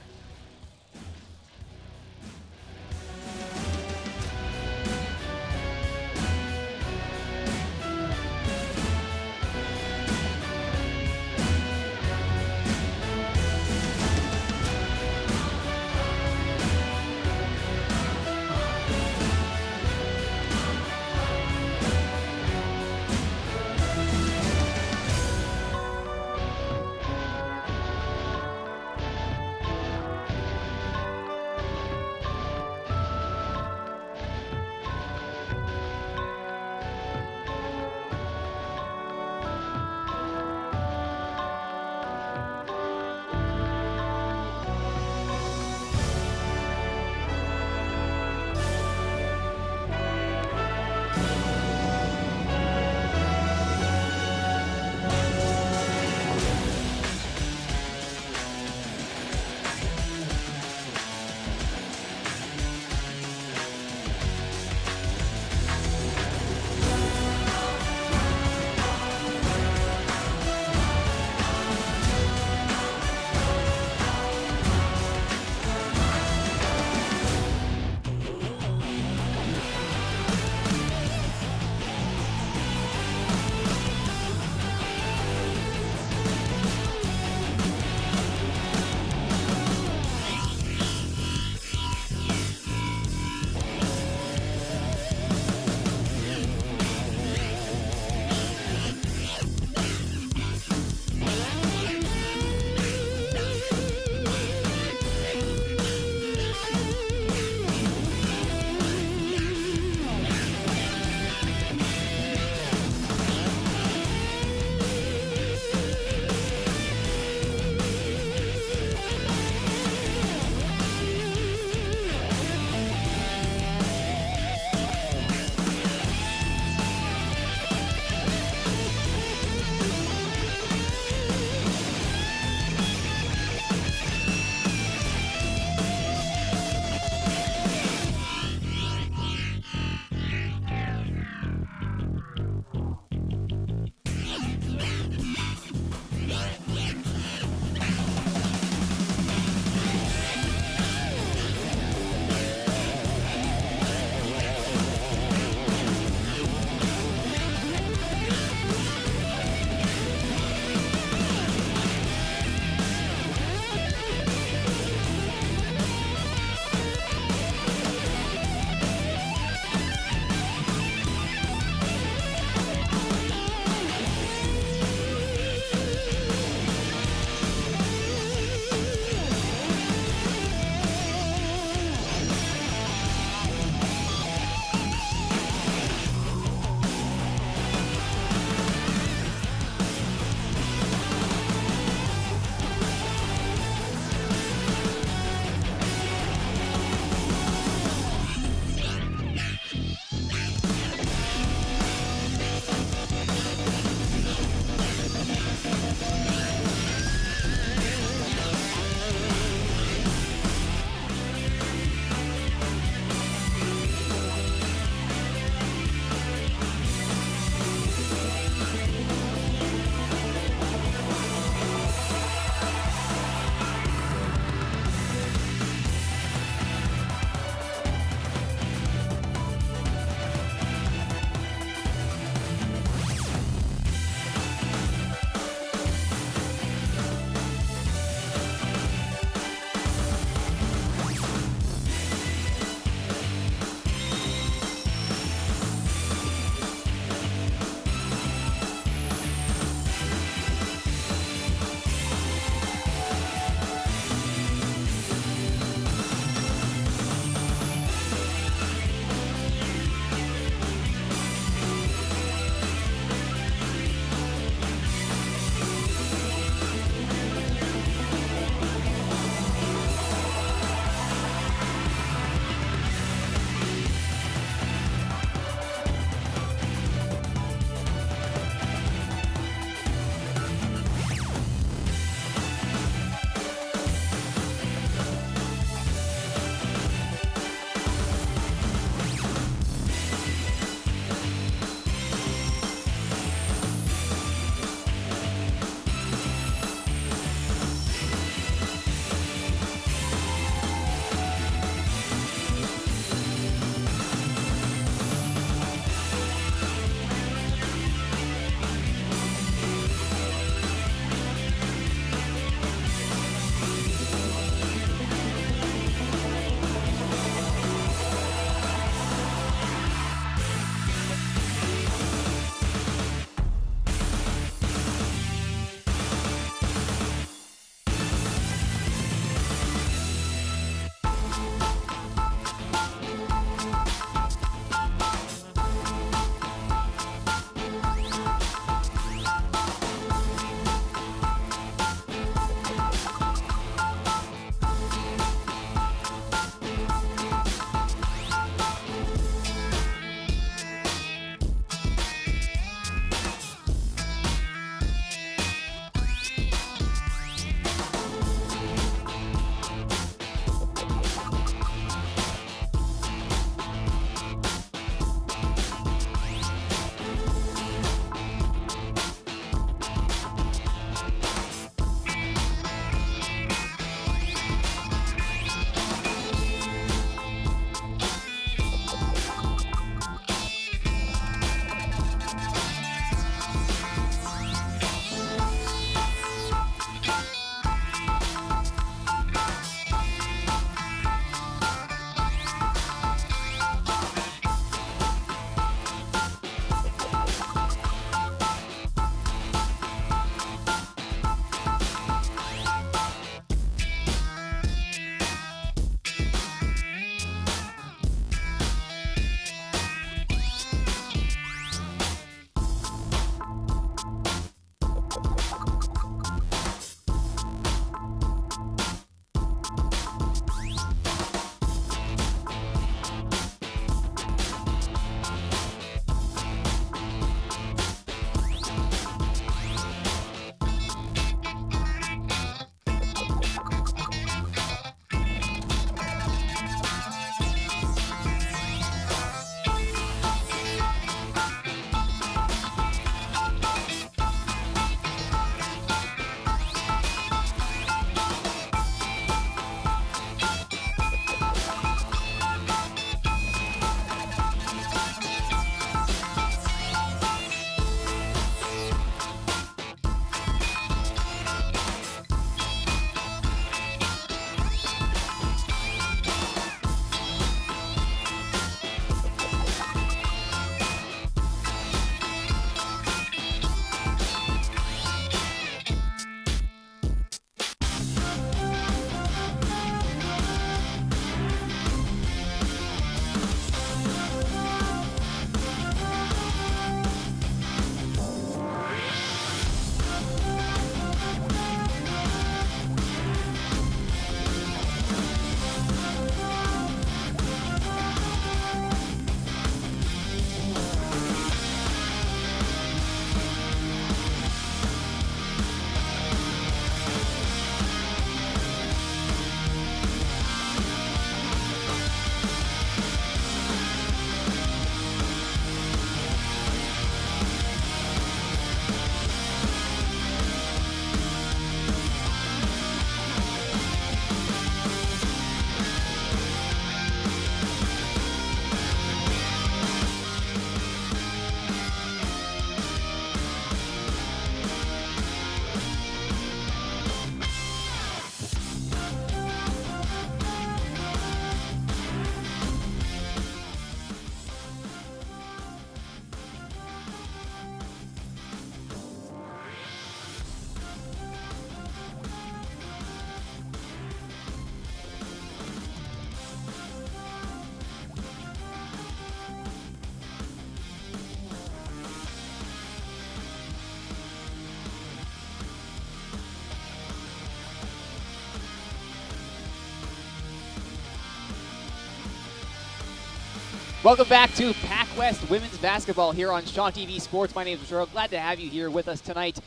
Welcome back to PacWest Women's Basketball here on Shaw TV Sports. My name is Cheryl. Glad to have you here with us tonight.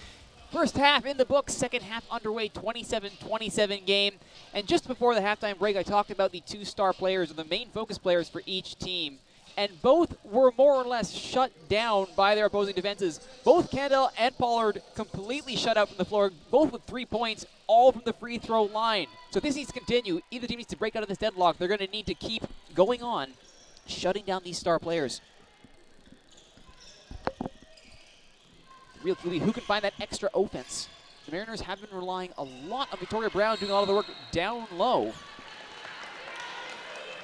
First half in the books, second half underway, 27-27 game. And just before the halftime break, I talked about the two star players, or the main focus players for each team. And both were more or less shut down by their opposing defenses. Both Candle and Pollard completely shut out from the floor, both with 3 points, all from the free throw line. So this needs to continue. Either team needs to break out of this deadlock. They're going to need to keep going on, shutting down these star players. Real key, who can find that extra offense? The Mariners have been relying a lot on Victoria Brown doing a lot of the work down low.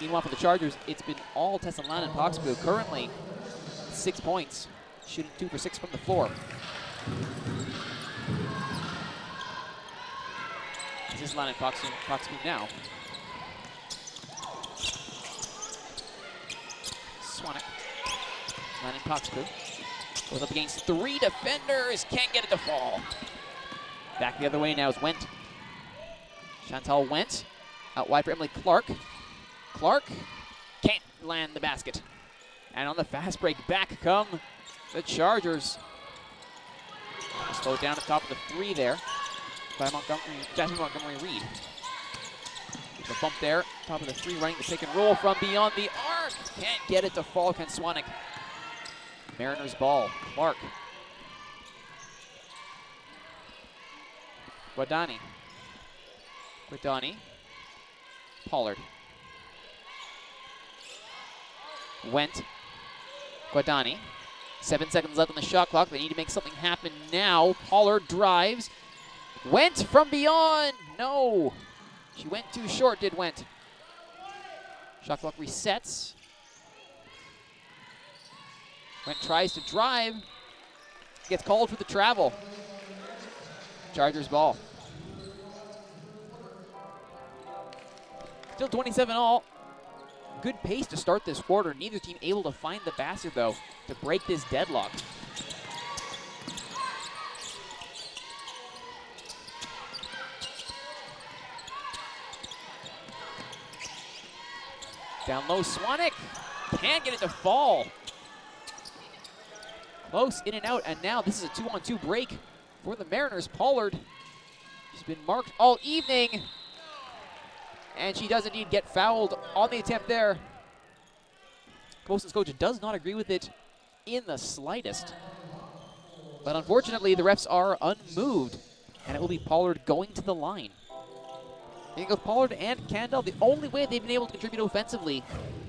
Meanwhile, for the Chargers, it's been all Tessa Lannan Poxboo. Currently, 6 points, shooting 2 for 6 from the floor. This is Lannan Poxboo now. Swanwick. Lannan Poxboo goes up against 3 defenders. Can't get it to fall. Back the other way now is Wendt. Chantal Wendt out wide for Emily Clark. Clark can't land the basket. And on the fast break, back come the Chargers. Slowed down at the top of the 3 there by Jasmine Montgomery-Reed. The bump there, top of the 3, running the pick and roll from beyond the arc. Can't get it to fall. Ken Swanwick. Mariners ball. Clark. Guadani. Pollard. Wendt. Guadani. 7 seconds left on the shot clock. They need to make something happen now. Pollard drives. Wendt from beyond. No. She went too short, did Wendt. Shot clock resets. Wendt tries to drive. Gets called for the travel. Chargers ball. Still 27 all. Good pace to start this quarter. Neither team able to find the basket, though, to break this deadlock. Down low, Swanwick. Can't get it to fall. Close, in and out, and now this is a 2-on-2 break for the Mariners. Pollard has been marked all evening. And she does indeed get fouled on the attempt there. Camosun's coach does not agree with it in the slightest. But unfortunately, the refs are unmoved, and it will be Pollard going to the line. I think with Pollard and Candle, the only way they've been able to contribute offensively,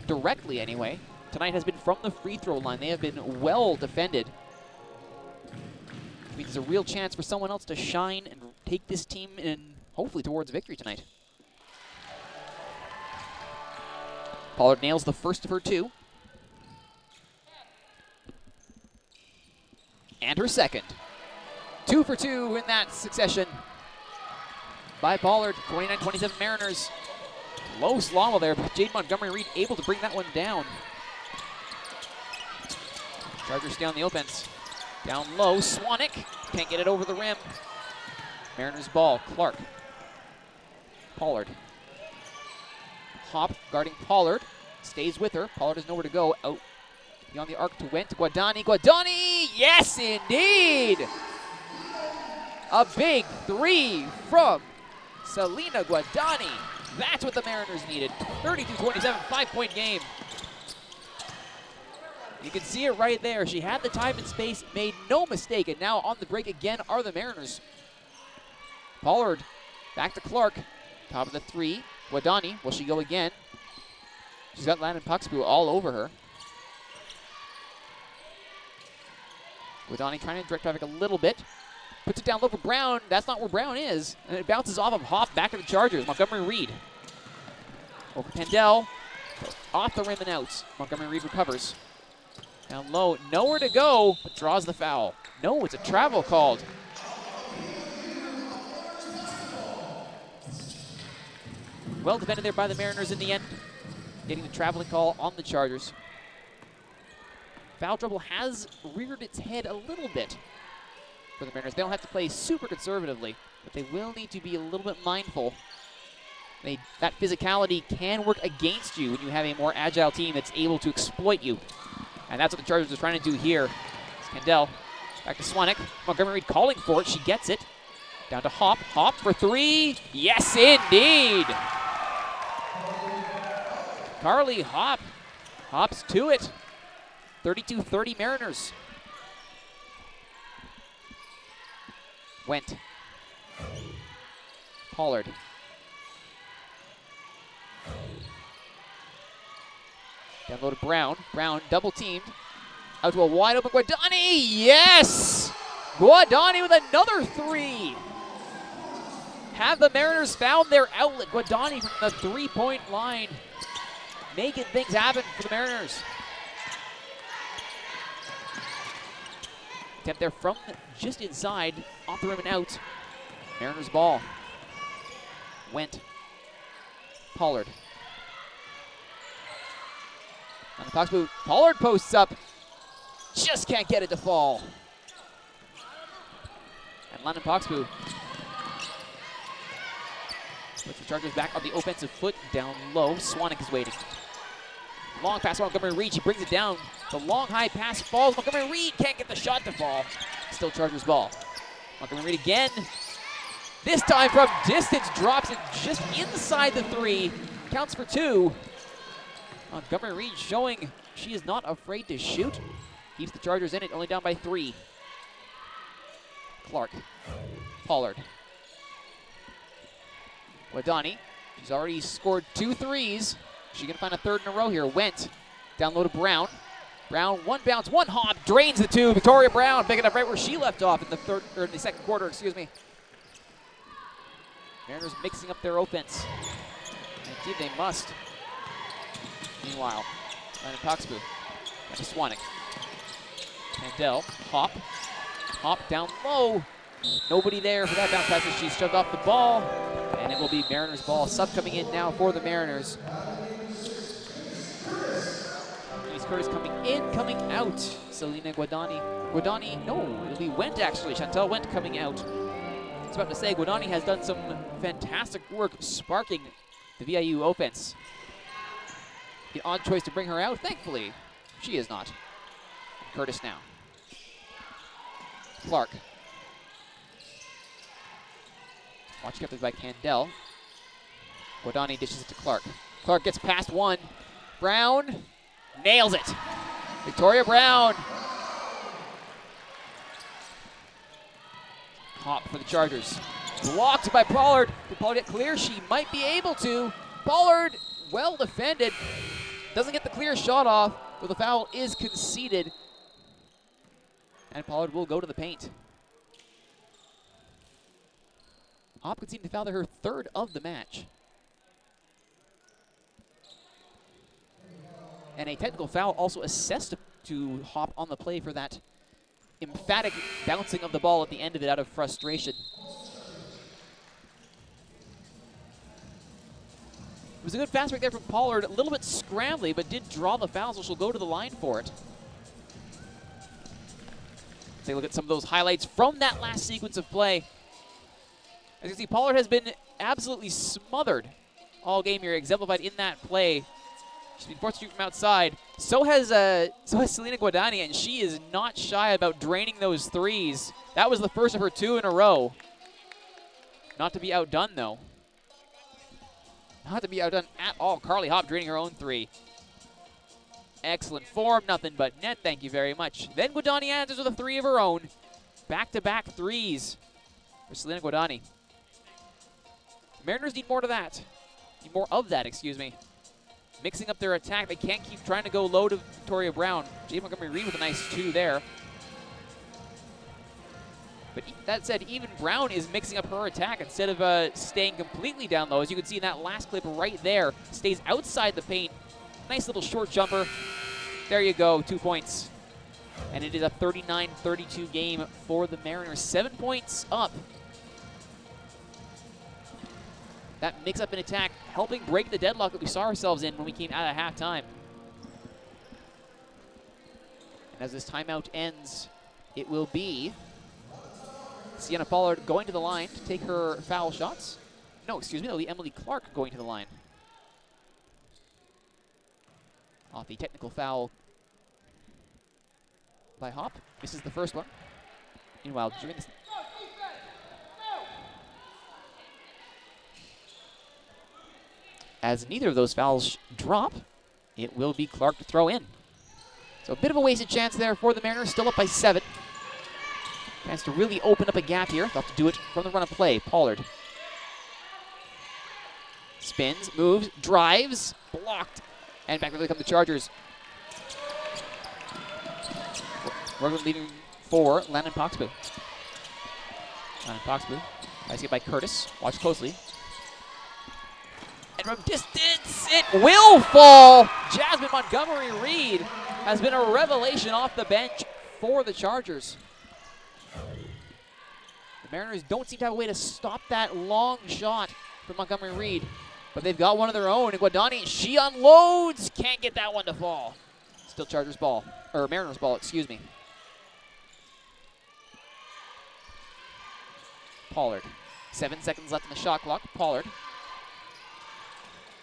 directly anyway, tonight has been from the free throw line. They have been well defended. I mean, there's a real chance for someone else to shine and take this team in, hopefully, towards victory tonight. Pollard nails the first of her 2. And her second. 2 for 2 in that succession by Pollard. 29-27 Mariners. Low slalom there, but Jade Montgomery-Reed able to bring that one down. Chargers stay on the offense. Down low, Swanwick can't get it over the rim. Mariners ball, Clark. Pollard. Hop guarding Pollard. Stays with her. Pollard has nowhere to go. Out beyond the arc to Wendt. Guadani. Guadani! Yes, indeed! A big 3 from Selena Guadani. That's what the Mariners needed. 32-27, 5-point game. You can see it right there. She had the time and space, made no mistake, and now on the break again are the Mariners. Pollard back to Clark. Top of the 3. Guadani, will she go again? She's got Lannan Poxboo all over her. Guadani trying to direct traffic a little bit. Puts it down low for Brown. That's not where Brown is. And it bounces off of Hoff back to the Chargers. Montgomery-Reed. Over Pendel. Off the rim and out. Montgomery-Reed recovers. Down low. Nowhere to go, but draws the foul. No, it's a travel called. Well defended there by the Mariners in the end. Getting the traveling call on the Chargers. Foul trouble has reared its head a little bit for the Mariners. They don't have to play super conservatively, but they will need to be a little bit mindful That physicality can work against you when you have a more agile team that's able to exploit you. And that's what the Chargers are trying to do here. Candell back to Swanek. Montgomery Reed calling for it. She gets it. Down to Hop. Hop for three. Yes, indeed. Carly Hop hops to it. 32-30 Mariners. Went. Pollard. Down low to Brown. Brown double teamed. Out to a wide open Guadani. Yes! Guadani with another three. Have the Mariners found their outlet? Guadani from the three-point line. Making things happen for the Mariners. Attempt there from just inside, off the rim and out. Mariners ball. Went. Pollard. On the puck's boot. Pollard posts up. Just can't get it to fall. And London Poxboo puts the Chargers back on the offensive foot, down low. Swanek is waiting. Long pass, Montgomery Reed. She brings it down. The long high pass falls. Montgomery Reed can't get the shot to fall. Still Chargers ball. Montgomery Reed again. This time from distance, drops it just inside the three. Counts for two. Montgomery Reed showing she is not afraid to shoot. Keeps the Chargers in it, only down by three. Clark. Pollard. Guadani. She's already scored 2 threes. She gonna find a third in a row here. Went. Down low to Brown. Brown, one bounce, one hop, drains the two. Victoria Brown picking up right where she left off in the second quarter, excuse me. Mariners mixing up their offense. Indeed they must. Meanwhile, Landon Poxboo. Back to Swanek. Candell, Hop. Hop down low. Nobody there for that bounce pass as she's shoved off the ball. And it will be Mariners ball. Sub coming in now for the Mariners. Curtis coming in, coming out. Selena Guadani. Guadani, no, it'll be Went actually. Chantel Went coming out. I was about to say, Guadani has done some fantastic work sparking the VIU offense. The odd choice to bring her out, thankfully, she is not. Curtis now. Clark. Watch kept it by Candell. Guadani dishes it to Clark. Clark gets past one. Brown. Nails it. Victoria Brown. Hop for the Chargers. Blocked by Pollard. Did Pollard get clear? She might be able to. Pollard, well defended. Doesn't get the clear shot off, but the foul is conceded. And Pollard will go to the paint. Hop conceding to foul her third of the match. And a technical foul also assessed to Hop on the play for that emphatic bouncing of the ball at the end of it out of frustration. It was a good fast break there from Pollard, a little bit scrambly, but did draw the foul, so she'll go to the line for it. Take a look at some of those highlights from that last sequence of play. As you can see, Pollard has been absolutely smothered all game here, exemplified in that play. She's been forced to shoot from outside. So has Selena Guadani, and she is not shy about draining those threes. That was the first of her 2 in a row. Not to be outdone, though. Not to be outdone at all. Carly Hop draining her own 3. Excellent form, nothing but net, thank you very much. Then Guadani answers with a 3 of her own. Back-to-back threes for Selena Guadani. Mariners need more of that. Need more of that, excuse me. Mixing up their attack. They can't keep trying to go low to Victoria Brown. Jade Montgomery Reed with a nice 2 there. But that said, even Brown is mixing up her attack instead of staying completely down low. As you can see in that last clip right there, stays outside the paint. Nice little short jumper. There you go, 2 points. And it is a 39-32 game for the Mariners. 7 points up. That mix-up in attack helping break the deadlock that we saw ourselves in when we came out of halftime. And as this timeout ends, it will be Sienna Pollard going to the line to take her foul shots. No, excuse me, that'll be Emily Clark going to the line. Off the technical foul by Hop. Misses the first one. Meanwhile, during this... As neither of those fouls drop, it will be Clark to throw in. So a bit of a wasted chance there for the Mariners, still up by 7. Chance to really open up a gap here. They'll have to do it from the run of play. Pollard spins, moves, drives, blocked, and back really come the Chargers. We're leading for Landon Poxboo. Landon Poxboo tries to get by Curtis. Watch closely. And from distance, it will fall. Jasmine Montgomery-Reed has been a revelation off the bench for the Chargers. The Mariners don't seem to have a way to stop that long shot from Montgomery-Reed, but they've got one of their own. And Guadani, she unloads. Can't get that one to fall. Still Chargers ball, or Mariners ball, excuse me. Pollard. 7 seconds left in the shot clock. Pollard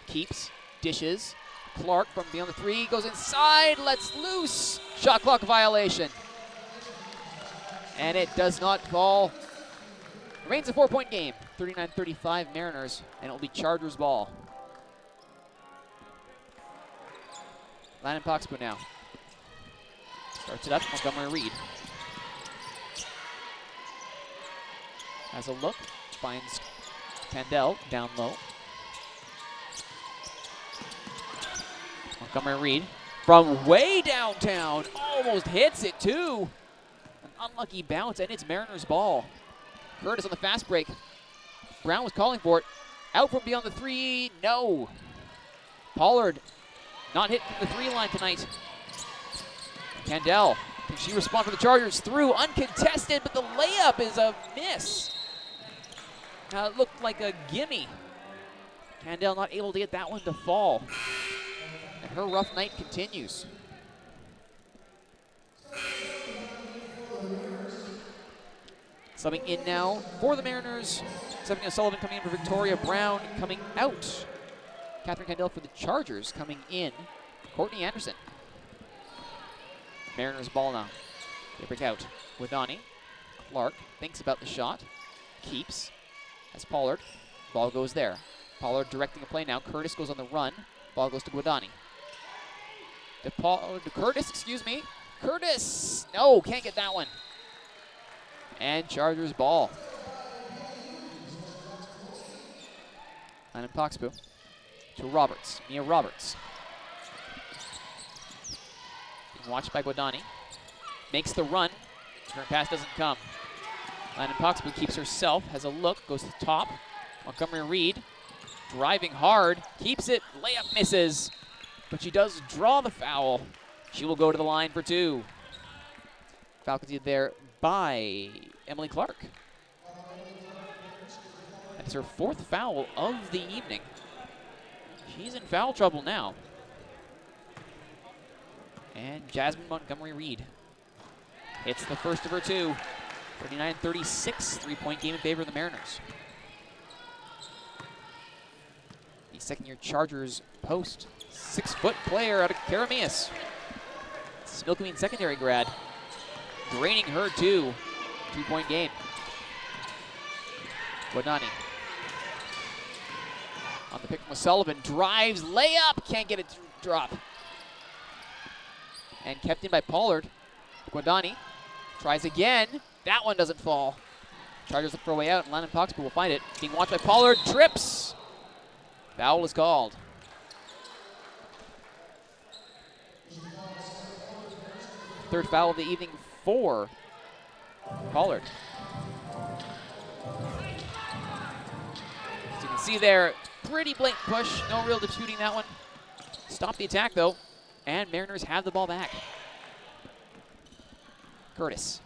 keeps, dishes. Clark from beyond the 3 goes inside, lets loose. Shot clock violation. And it does not fall. Remains a 4-point game. 39-35 Mariners, and it will be Chargers ball. Landon Poxboo now. Starts it up, Montgomery-Reed. Has a look, finds Candell down low. Montgomery-Reed from way downtown, almost hits it too. An unlucky bounce, and it's Mariners ball. Curtis on the fast break. Brown was calling for it. Out from beyond the 3, no. Pollard not hit from the 3 line tonight. Candell, can she respond for the Chargers? Through, uncontested, but the layup is a miss. It looked like a gimme. Candell not able to get that one to fall. And her rough night continues. Subbing in now for the Mariners. Stephanie O'Sullivan coming in for Victoria. Brown coming out. Catherine Candell for the Chargers coming in. Courtney Anderson. Mariners ball now. They break out. Wadani. Clark thinks about the shot. Keeps. That's Pollard. Ball goes there. Pollard directing a play now. Curtis goes on the run. Ball goes to Guadani. To Curtis, excuse me. Curtis! No, can't get that one. And Chargers ball. Landon Poxboo to Roberts. Mia Roberts. Watched by Guadani. Makes the run. Her pass doesn't come. Landon Poxboo keeps herself, has a look, goes to the top. Montgomery-Reed driving hard, keeps it, layup misses. But she does draw the foul. She will go to the line for 2. Foul conceded there by Emily Clark. That's her 4th foul of the evening. She's in foul trouble now. And Jasmine Montgomery-Reed hits the first of her 2. 39-36, 3-point game in favor of the Mariners. The second-year Chargers post. 6-foot player out of Karamias. Smilkameen secondary grad. Draining her 2. 2-point game. Guadani. On the pick from O'Sullivan. Drives, layup. Can't get it to drop. And kept in by Pollard. Guadani tries again. That one doesn't fall. Chargers look for a way out, and Landon Poxboo will find it. Being watched by Pollard. Trips. Foul is called. Third foul of the evening for Pollard. As you can see there, pretty blatant push. No real disputing that one. Stop the attack, though. And Mariners have the ball back. Curtis.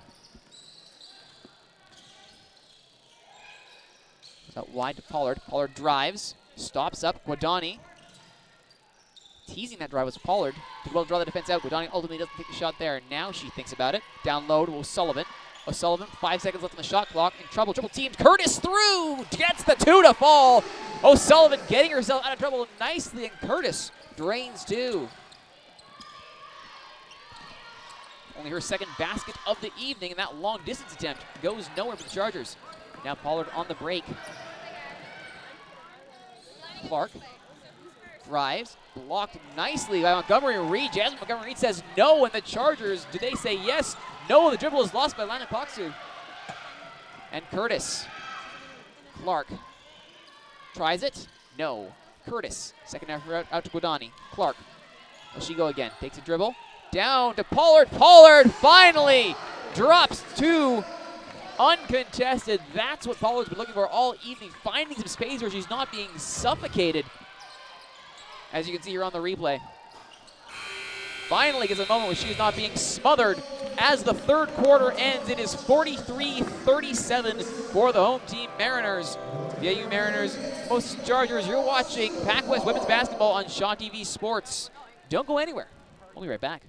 Out wide to Pollard. Pollard drives. Stops up. Guadani. Teasing that drive was Pollard. Did well to draw the defense out. Guadani ultimately doesn't take the shot there. Now she thinks about it. Down low to O'Sullivan. O'Sullivan, 5 seconds left on the shot clock. In trouble, triple teamed. Curtis through, gets the 2 to fall. O'Sullivan getting herself out of trouble nicely, and Curtis drains 2. Only her second basket of the evening, and that long distance attempt goes nowhere for the Chargers. Now Pollard on the break. Clark drives, blocked nicely by Montgomery Reed. Jasmine Montgomery Reed says no, and the Chargers, do they say yes? No, the dribble is lost by Lana Paksu. And Curtis. Clark tries it. No. Curtis, second effort out to Guadani. Clark, will she go again? Takes a dribble. Down to Pollard. Pollard finally drops 2 uncontested. That's what Pollard's been looking for all evening, finding some space where she's not being suffocated. As you can see here on the replay. Finally gets a moment where she's not being smothered. As the third quarter ends, it is 43-37 for the home team Mariners. VIU Mariners, Camosun Chargers. You're watching PacWest Women's Basketball on Shaw TV Sports. Don't go anywhere. We'll be right back.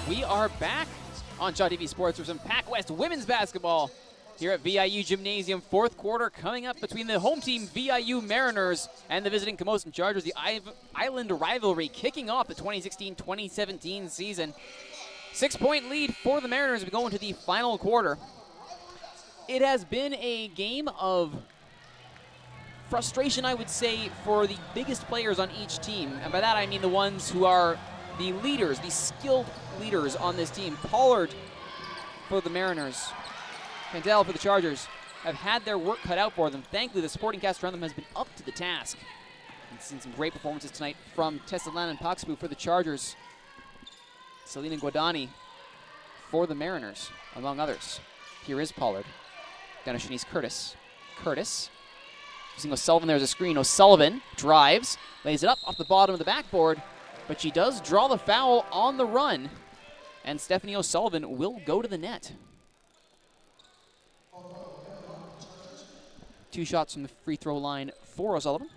We are back on Shaw TV Sports for some PacWest women's basketball here at VIU Gymnasium. Fourth quarter coming up between the home team VIU Mariners and the visiting Camosun Chargers. The Island rivalry kicking off the 2016-2017 season. 6-point lead for the Mariners as we go into the final quarter. It has been a game of frustration, I would say, for the biggest players on each team. And by that I mean the ones who are the leaders, the skilled leaders on this team. Pollard for the Mariners, Candell for the Chargers, have had their work cut out for them. Thankfully, the supporting cast around them has been up to the task. We've seen some great performances tonight from Tessa Lana and Paksu for the Chargers. Selena Guadani for the Mariners, among others. Here is Pollard. Down to Shanice Curtis. Curtis, using O'Sullivan there as a screen. O'Sullivan drives, lays it up off the bottom of the backboard, but she does draw the foul on the run, and Stephanie O'Sullivan will go to the net. 2 shots from the free throw line for O'Sullivan.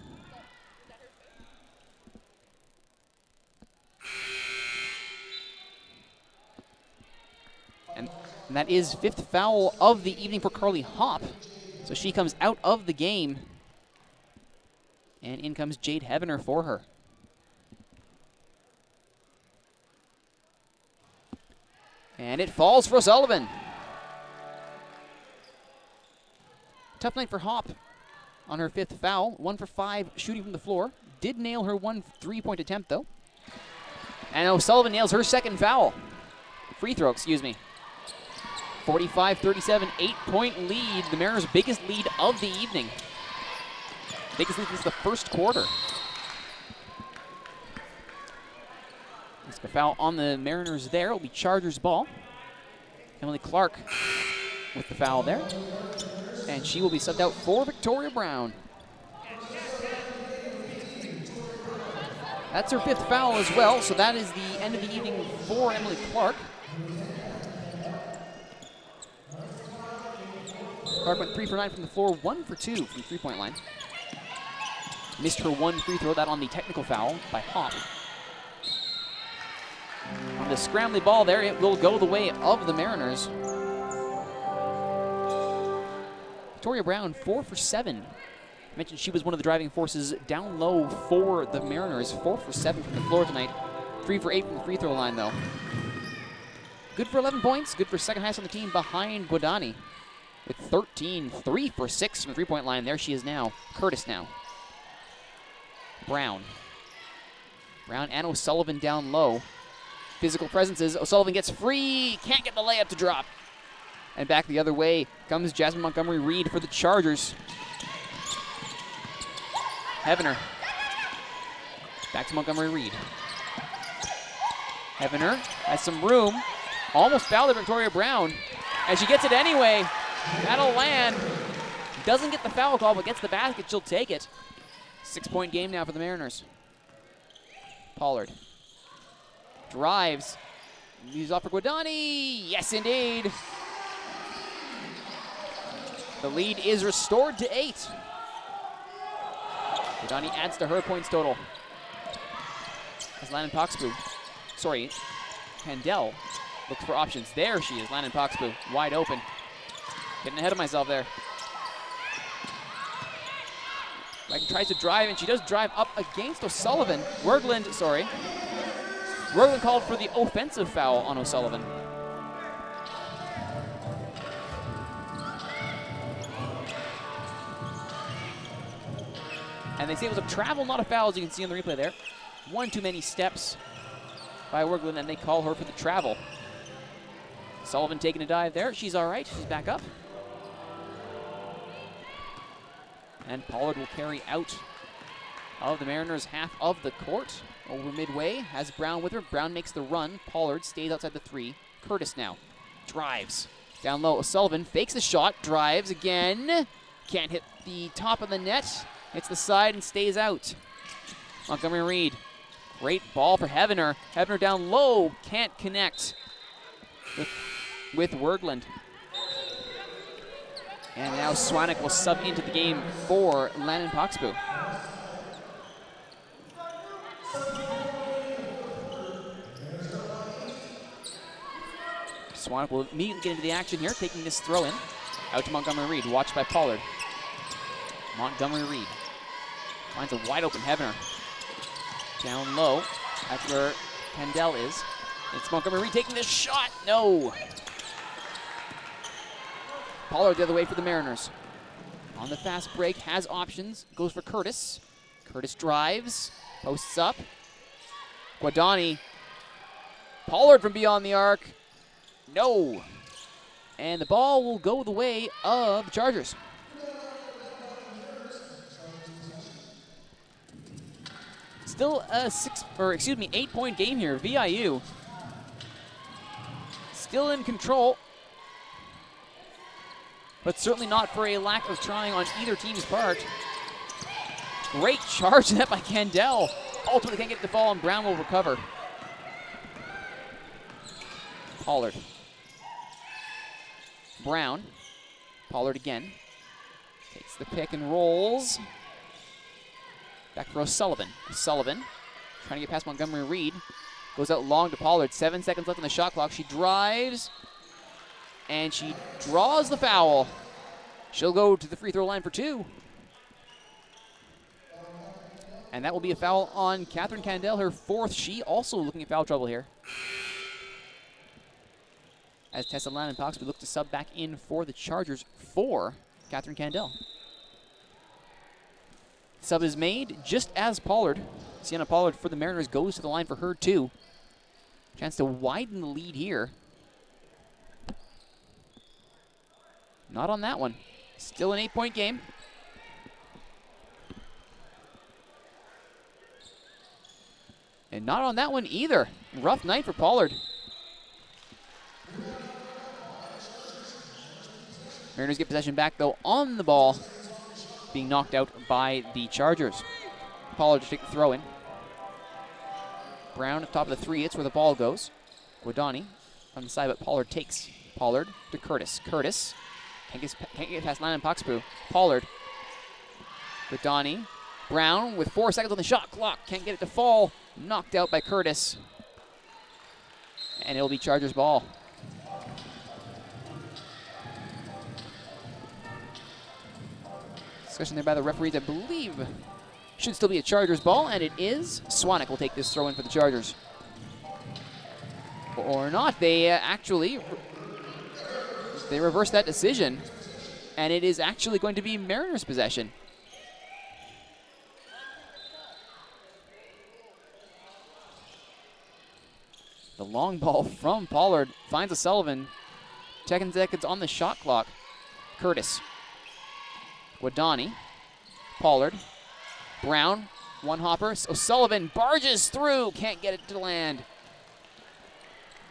And that is 5th foul of the evening for Carly Hopp. So she comes out of the game, and in comes Jade Heavener for her. And it falls for O'Sullivan. Tough night for Hopp on her 5th foul. 1 for 5 shooting from the floor. Did nail her 1 3-point attempt, though. And O'Sullivan nails her 2nd foul. Free throw, excuse me. 45-37, 8-point lead. The Mariners' biggest lead of the evening. Biggest lead since the first quarter. A foul on the Mariners there. It will be Chargers ball. Emily Clark with the foul there. And she will be subbed out for Victoria Brown. That's her 5th foul as well, so that is the end of the evening for Emily Clark. Clark went 3 for 9 from the floor, 1 for 2 from the three-point line. Missed her 1 free throw, that on the technical foul by Hop. On the scrambly ball there, it will go the way of the Mariners. Victoria Brown, 4 for 7. I mentioned she was one of the driving forces down low for the Mariners. 4 for 7 from the floor tonight. 3 for 8 from the free throw line, though. Good for 11 points. Good for second highest on the team behind Guadani. With 13, 3 for 6 from the three-point line. There she is now. Curtis now. Brown and O'Sullivan down low. Physical presences. O'Sullivan gets free. Can't get the layup to drop. And back the other way comes Jasmine Montgomery-Reed for the Chargers. Heavener. Back to Montgomery-Reed. Heavener has some room. Almost fouled at Victoria Brown. And she gets it anyway. That'll land. Doesn't get the foul call, but gets the basket. She'll take it. 6-point game now for the Mariners. Pollard. Drives. Leaves off for Guadani. Yes, indeed. The lead is restored to 8. Guadani adds to her points total. As Landon Poxboo, Handel looks for options. There she is, Landon Poxboo, wide open. Getting ahead of myself there. Like tries to drive, and she does drive up against O'Sullivan. Wergeland called for the offensive foul on O'Sullivan. And they say it was a travel, not a foul, as you can see on the replay there. One too many steps by Wergeland, and they call her for the travel. Sullivan taking a dive there. She's all right. She's back up. And Pollard will carry out of the Mariners' half of the court. Over midway, has Brown with her. Brown makes the run. Pollard stays outside the 3. Curtis now drives. Down low, O'Sullivan fakes the shot, drives again. Can't hit the top of the net. Hits the side and stays out. Montgomery-Reed. Great ball for Heavener. Heavener down low. Can't connect with Wergeland. And now Swanek will sub into the game for Landon Poxboo. Swanek will immediately get into the action here, taking this throw in. Out to Montgomery-Reed, watched by Pollard. Montgomery-Reed finds a wide open Heavener. Down low, that's where Handel is. It's Montgomery-Reed taking this shot, no! Pollard the other way for the Mariners. On the fast break, has options, goes for Curtis. Curtis drives, posts up. Guadani. Pollard from beyond the arc. No. And the ball will go the way of the Chargers. Still a 8-point game here. VIU still in control, but certainly not for a lack of trying on either team's part. Great charge net by Candell. Ultimately can't get the ball, and Brown will recover. Pollard. Brown. Pollard again. Takes the pick and rolls. Back for O'Sullivan. Sullivan trying to get past Montgomery-Reed. Goes out long to Pollard. 7 seconds left on the shot clock. She drives, and she draws the foul. She'll go to the free throw line for 2. And that will be a foul on Catherine Candell, her 4th. She also looking at foul trouble here. As Tessa Landon Poxboo look to sub back in for the Chargers for Catherine Candell. Sub is made just as Pollard. Sienna Pollard for the Mariners goes to the line for her too. Chance to widen the lead here. Not on that one. Still an 8-point game. And not on that one either. Rough night for Pollard. Mariners get possession back though on the ball. Being knocked out by the Chargers. Pollard to take the throw in. Brown at top of the three. It's where the ball goes. Guadani on the side, but Pollard takes. Pollard to Curtis. Curtis can't get past Landon Puxpoo. Pollard. Guadani. Brown with 4 seconds on the shot clock. Can't get it to fall. Knocked out by Curtis. And it'll be Chargers ball. Discussion there by the referees, I believe. Should still be a Chargers ball, and it is. Swanek will take this throw in for the Chargers. Or not. They actually reversed that decision, and it is actually going to be Mariners possession. The long ball from Pollard finds O'Sullivan. 10 seconds on the shot clock. Curtis. Guadani. Pollard. Brown. One hopper. O'Sullivan barges through. Can't get it to land.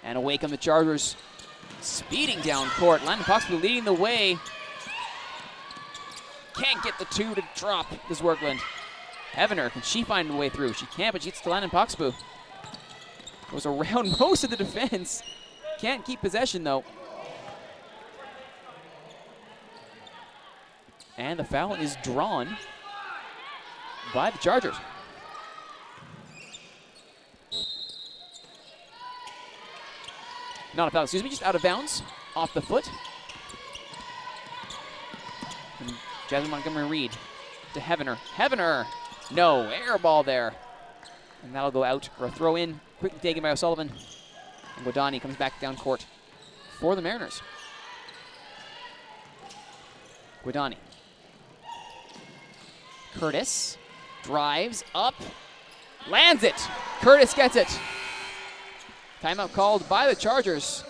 And away come the Chargers. Speeding down court. Landon Puxpoo leading the way. Can't get the two to drop this Workland. Heavener, can she find a way through? She can't, but she gets to Landon Puxpoo. Goes around most of the defense. Can't keep possession, though. And the foul is drawn by the Chargers. Not a foul, excuse me, just out of bounds, off the foot. And Jasmine Montgomery-Reed to Heavener. Heavener, no, air ball there. And that'll go out for a throw in, quickly taken by O'Sullivan. And Guadani comes back down court for the Mariners. Guadani. Curtis drives up, lands it. Curtis gets it. Timeout called by the Chargers.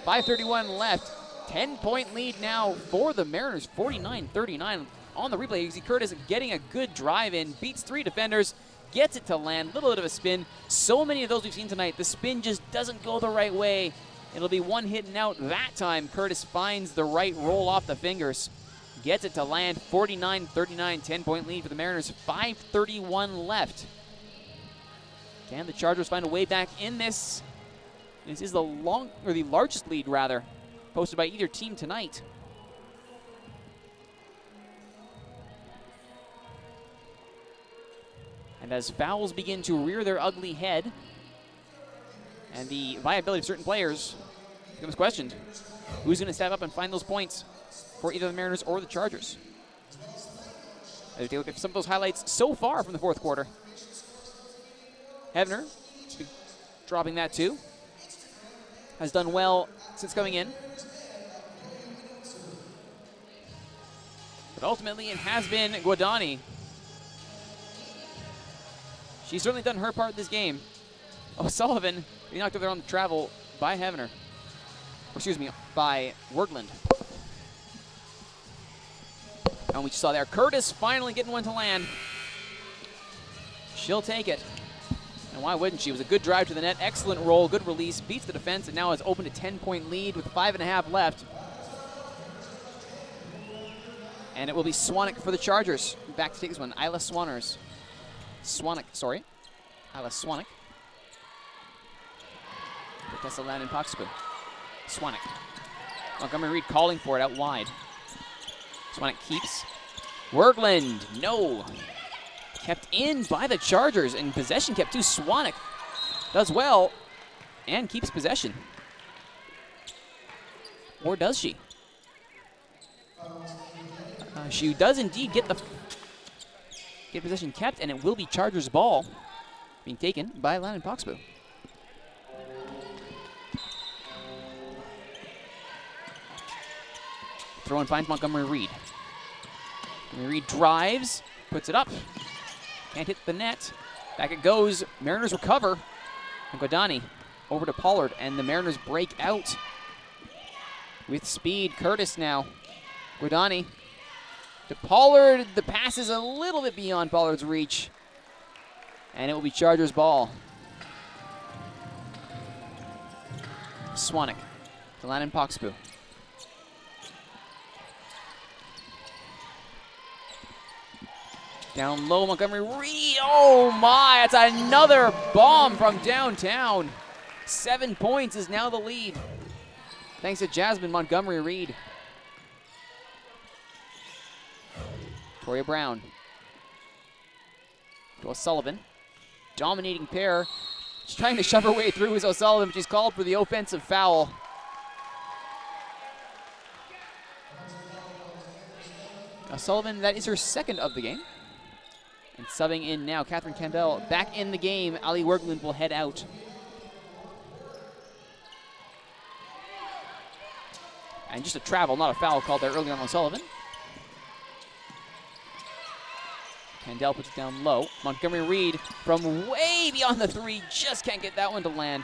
5:31 left. 10-point lead now for the Mariners. 49-39 on the replay. You see Curtis getting a good drive in. Beats 3 defenders. Gets it to land. Little bit of a spin. So many of those we've seen tonight. The spin just doesn't go the right way. It'll be one hit and out that time. Curtis finds the right roll off the fingers. Gets it to land. 49-39. 10-point lead for the Mariners. 5:31 left. Can the Chargers find a way back in this? This is the largest lead, rather, posted by either team tonight. And as fouls begin to rear their ugly head, and the viability of certain players becomes questioned, who's going to step up and find those points for either the Mariners or the Chargers? As we take a look at some of those highlights so far from the fourth quarter. Heavener, dropping that too. Has done well since coming in. But ultimately, it has been Guadani. She's certainly done her part in this game. O'Sullivan being knocked over there on the travel by Heavener. Or excuse me, by Workland. And we saw there, Curtis finally getting one to land. She'll take it. And why wouldn't she? It was a good drive to the net, excellent roll, good release, beats the defense, and now has opened a 10-point lead with 5.5 left. And it will be Swanek for the Chargers. Back to take this one, Isla Swaners. Isla Swanek. Tessa Landon Puxpoo. Swanek. Montgomery-Reed calling for it out wide. Swanek keeps. Workland, no. Kept in by the Chargers, and possession kept too. Swanek does well and keeps possession. Or does she? She does indeed get possession kept, and it will be Chargers ball being taken by Landon Puxpoo. Throw and finds Montgomery-Reed. Montgomery-Reed drives, puts it up. Can't hit the net. Back it goes. Mariners recover. And Guadani over to Pollard, and the Mariners break out with speed. Curtis now. Guadani to Pollard. The pass is a little bit beyond Pollard's reach. And it will be Chargers ball. Swanek to Landon Puxpoo. Down low, Montgomery Reed. Oh my, that's another bomb from downtown. 7 points is now the lead. Thanks to Jasmine Montgomery Reed. Toria Brown. To O'Sullivan. Dominating pair. She's trying to shove her way through is O'Sullivan, but she's called for the offensive foul. O'Sullivan, that is her second of the game. And subbing in now, Catherine Candell back in the game. Ali Werglund will head out. And just a travel, not a foul called there early on O'Sullivan. Candell puts it down low. Montgomery Reed from way beyond the three, just can't get that one to land.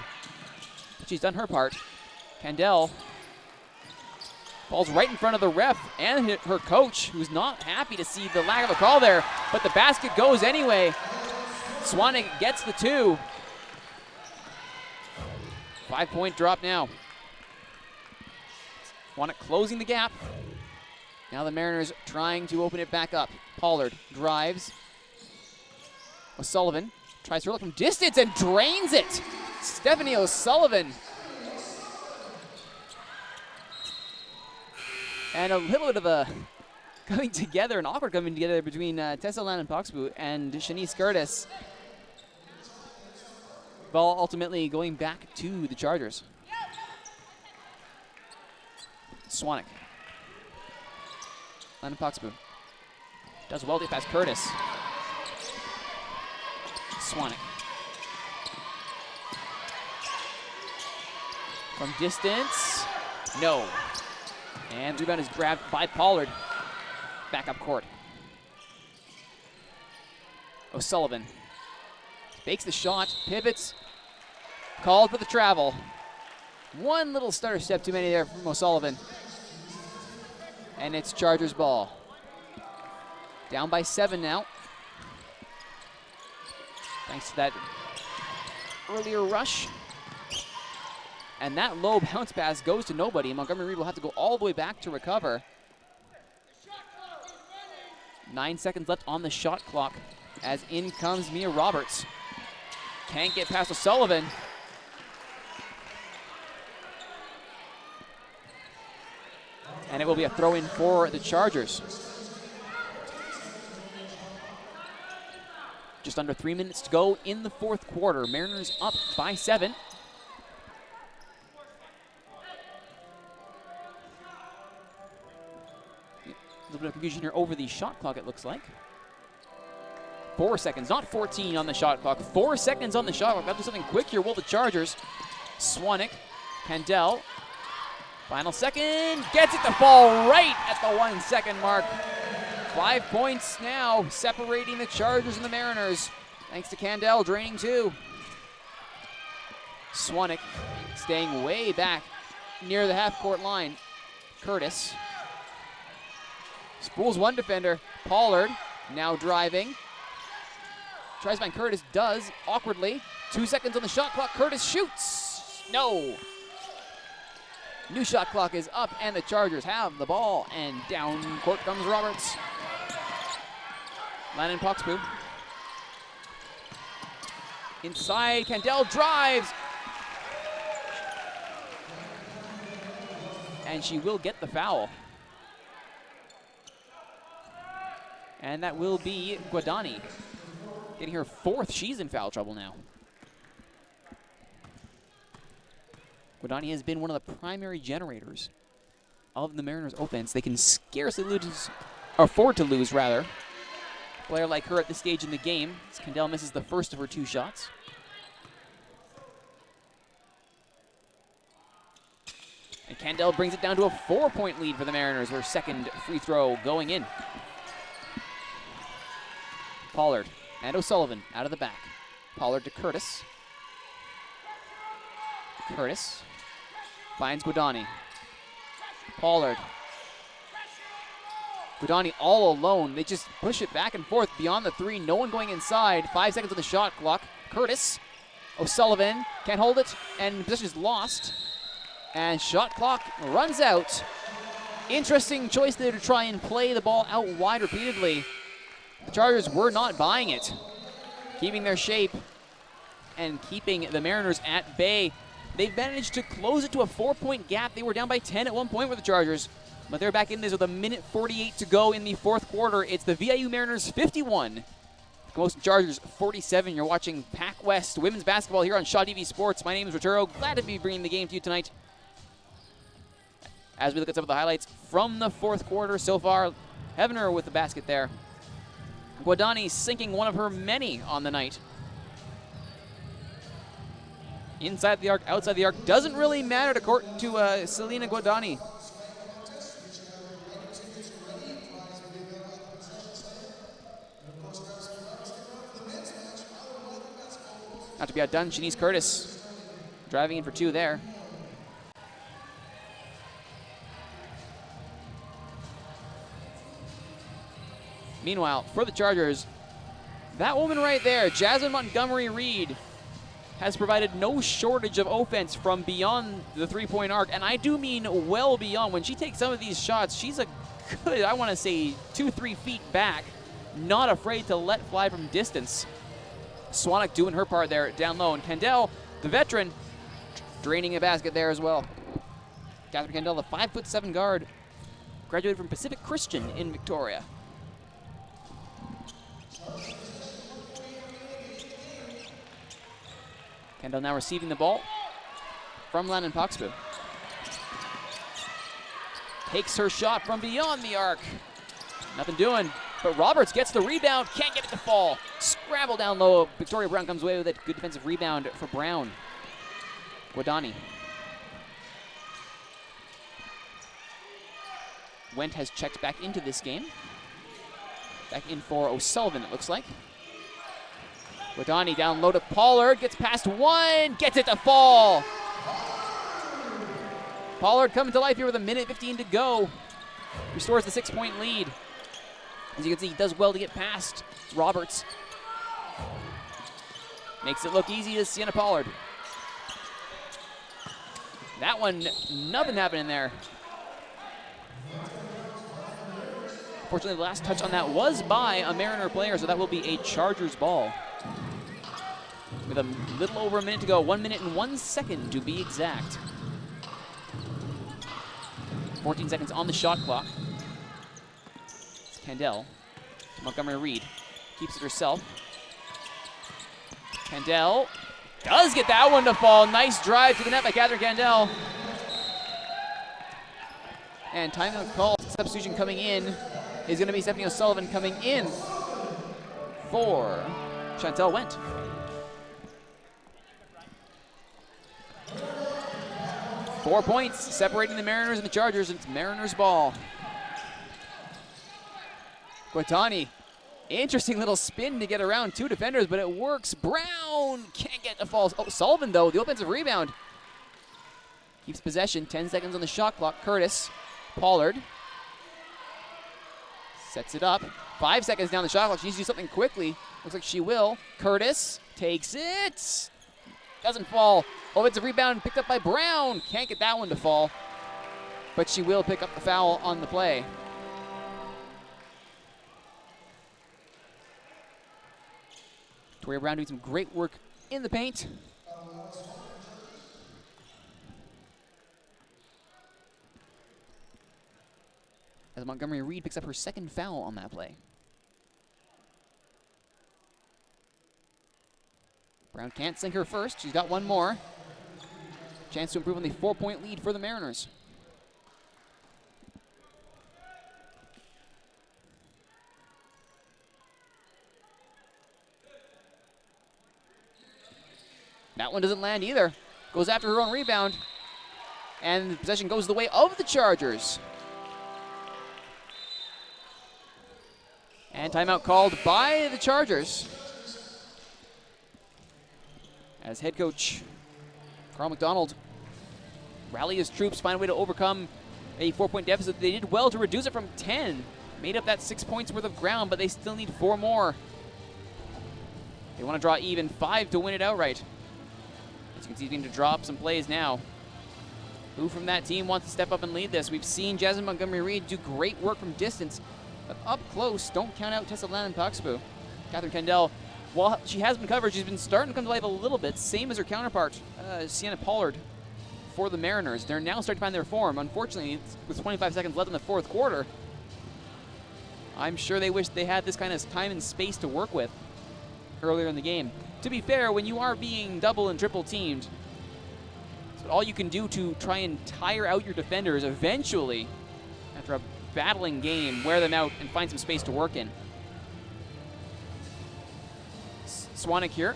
She's done her part. Candell, ball's right in front of the ref and her coach, who's not happy to see the lack of a call there, but the basket goes anyway. Swanek gets the two. 5-point drop now. Swanek closing the gap. Now the Mariners trying to open it back up. Pollard drives. O'Sullivan tries to look from distance and drains it. Stephanie O'Sullivan. And a little bit of a coming together, an awkward coming together between Tessa Lannan-Poxbu and Shanice Curtis. Ball ultimately going back to the Chargers. Swanek. Lannan-Poxbu does well to get past Curtis. Swanek. From distance, no. And the rebound is grabbed by Pollard. Back up court. O'Sullivan fakes the shot, pivots, called for the travel. One little stutter step too many there from O'Sullivan. And it's Chargers ball. Down by 7 now. Thanks to that earlier rush. And that low bounce pass goes to nobody. Montgomery Reed will have to go all the way back to recover. 9 seconds left on the shot clock as in comes Mia Roberts. Can't get past O'Sullivan. And it will be a throw-in for the Chargers. Just under 3 minutes to go in the fourth quarter. Mariners up by 7. A little bit of confusion here over the shot clock, it looks like. 4 seconds, not 14 on the shot clock. 4 seconds on the shot clock. Got to do something quick here, will the Chargers. Swanek, Candell. Final second, gets it to fall right at the 1 second mark. 5 points now, separating the Chargers and the Mariners. Thanks to Candell draining 2. Swanek staying way back near the half-court line. Curtis. Spools one defender. Pollard now driving. Tries to find Curtis, does, awkwardly. 2 seconds on the shot clock, Curtis shoots. No. New shot clock is up, and the Chargers have the ball, and down court comes Roberts. Lannan-Poxbu. Inside, Candell drives. And she will get the foul. And that will be Guadani. Getting her 4th. She's in foul trouble now. Guadani has been one of the primary generators of the Mariners' offense. They can scarcely lose, or afford to lose, rather. A player like her at this stage in the game, as Candell misses the first of her 2 shots. And Candell brings it down to a 4-point lead for the Mariners, her second free throw going in. Pollard and O'Sullivan out of the back. Pollard to Curtis. Curtis finds Guadani. Pollard. Guadani all alone. They just push it back and forth beyond the 3. No one going inside. 5 seconds on the shot clock. Curtis. O'Sullivan can't hold it, and possession is lost. And shot clock runs out. Interesting choice there to try and play the ball out wide repeatedly. the Chargers were not buying it, keeping their shape and keeping the Mariners at bay. They've managed to close it to a 4-point gap. They were down by 10 at one point with the Chargers, but they're back in this with 1:48 to go in the fourth quarter. It's the VIU Mariners 51, Camosun Chargers 47. You're watching PacWest women's basketball here on Shaw TV Sports. My name is Roturo. Glad to be bringing the game to you tonight. As we look at some of the highlights from the fourth quarter so far, Heavener with the basket there. Guadani sinking one of her many on the night. Inside the arc, outside the arc, doesn't really matter to Selena Guadani. Not to be outdone, Shanice Curtis driving in for two there. Meanwhile, for the Chargers, that woman right there, Jasmine Montgomery-Reed, has provided no shortage of offense from beyond the three-point arc, and I do mean well beyond. When she takes some of these shots, she's a good, I want to say, 2-3 feet back, not afraid to let fly from distance. Swanek doing her part there down low, and Kendall, the veteran, draining a basket there as well. Catherine Kendall, the 5'7" guard, graduated from Pacific Christian in Victoria. Kendall now receiving the ball from Landon Poxbu. Takes her shot from beyond the arc. Nothing doing, but Roberts gets the rebound, can't get it to fall. Scrabble down low, Victoria Brown comes away with it. Good defensive rebound for Brown. Guadani. Went has checked back into this game. Back in for O'Sullivan, it looks like. Guadani down low to Pollard, gets past one, gets it to fall. Pollard coming to life here with 1:15 to go. Restores the 6-point lead. As you can see, he does well to get past Roberts. Makes it look easy to Sienna Pollard. That one, nothing happening there. Fortunately, the last touch on that was by a Mariner player, so that will be a Chargers ball. With a little over a minute to go, 1 minute and 1 second to be exact. 14 seconds on the shot clock. It's Kendall. Montgomery-Reed keeps it herself. Kendall does get that one to fall. Nice drive to the net by Catherine Kendall. And timeout call. Substitution coming in is going to be Stephanie O'Sullivan coming in for Chantel Wendt. Four points separating the Mariners and the Chargers. It's Mariners ball. Guadani, interesting little spin to get around two defenders, but it works. Brown can't get the fall. Oh, Sullivan, though, the offensive rebound. Keeps possession, 10 seconds on the shot clock. Curtis, Pollard. Sets it up. 5 seconds down the shot clock. She needs to do something quickly. Looks like she will. Curtis takes it. Doesn't fall. Offensive rebound picked up by Brown. Can't get that one to fall. But she will pick up the foul on the play. Victoria Brown doing some great work in the paint. As Montgomery-Reed picks up her second foul on that play. Brown can't sink her first. She's got one more. Chance to improve on the 4-point lead for the Mariners. That one doesn't land either. Goes after her own rebound. And the possession goes the way of the Chargers. And timeout called by the Chargers. As head coach Carl McDonald rally his troops, find a way to overcome a 4-point deficit. They did well to reduce it from 10. Made up that 6 points worth of ground, but they still need 4 more. They want to draw even 5 to win it outright. As you can see, he's going to draw up some plays now. Who from that team wants to step up and lead this? We've seen Jasmine Montgomery-Reed do great work from distance. But up close, don't count out Tessa Lannan-Paxbu. Catherine Kendall, while she has been covered, she's been starting to come to life a little bit, same as her counterpart, Sienna Pollard, for the Mariners. They're now starting to find their form. Unfortunately, with 25 seconds left in the fourth quarter, I'm sure they wish they had this kind of time and space to work with earlier in the game. To be fair, when you are being double and triple teamed, so all you can do to try and tire out your defenders eventually, after a battling game, wear them out and find some space to work in. Swanek here,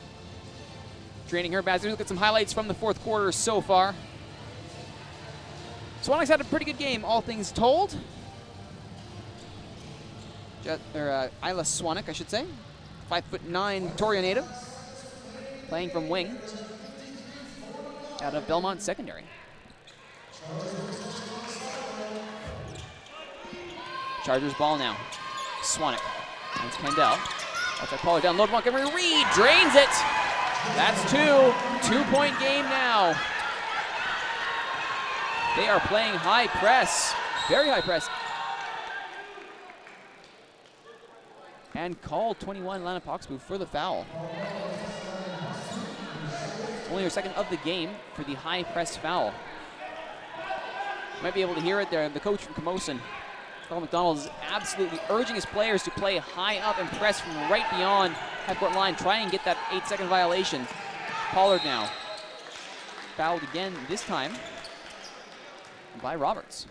training her bats. Look at some highlights from the fourth quarter so far. Swanek's had a pretty good game, all things told. Isla Swanek, I should say. 5'9" Victoria native, playing from wing out of Belmont Secondary. Chargers ball now. Swanek. That's Kendall. Outside Pollard down low. Montgomery Reed drains it. That's two. 2-point game now. They are playing high press. Very high press. And called 21 Lannan-Paxbu for the foul. Only her second of the game for the high press foul. Might be able to hear it there. The coach from Camosun, Carl McDonald, is absolutely urging his players to play high up and press from right beyond half-court line. Try and get that 8-second violation. Pollard now. Fouled again, this time by Roberts.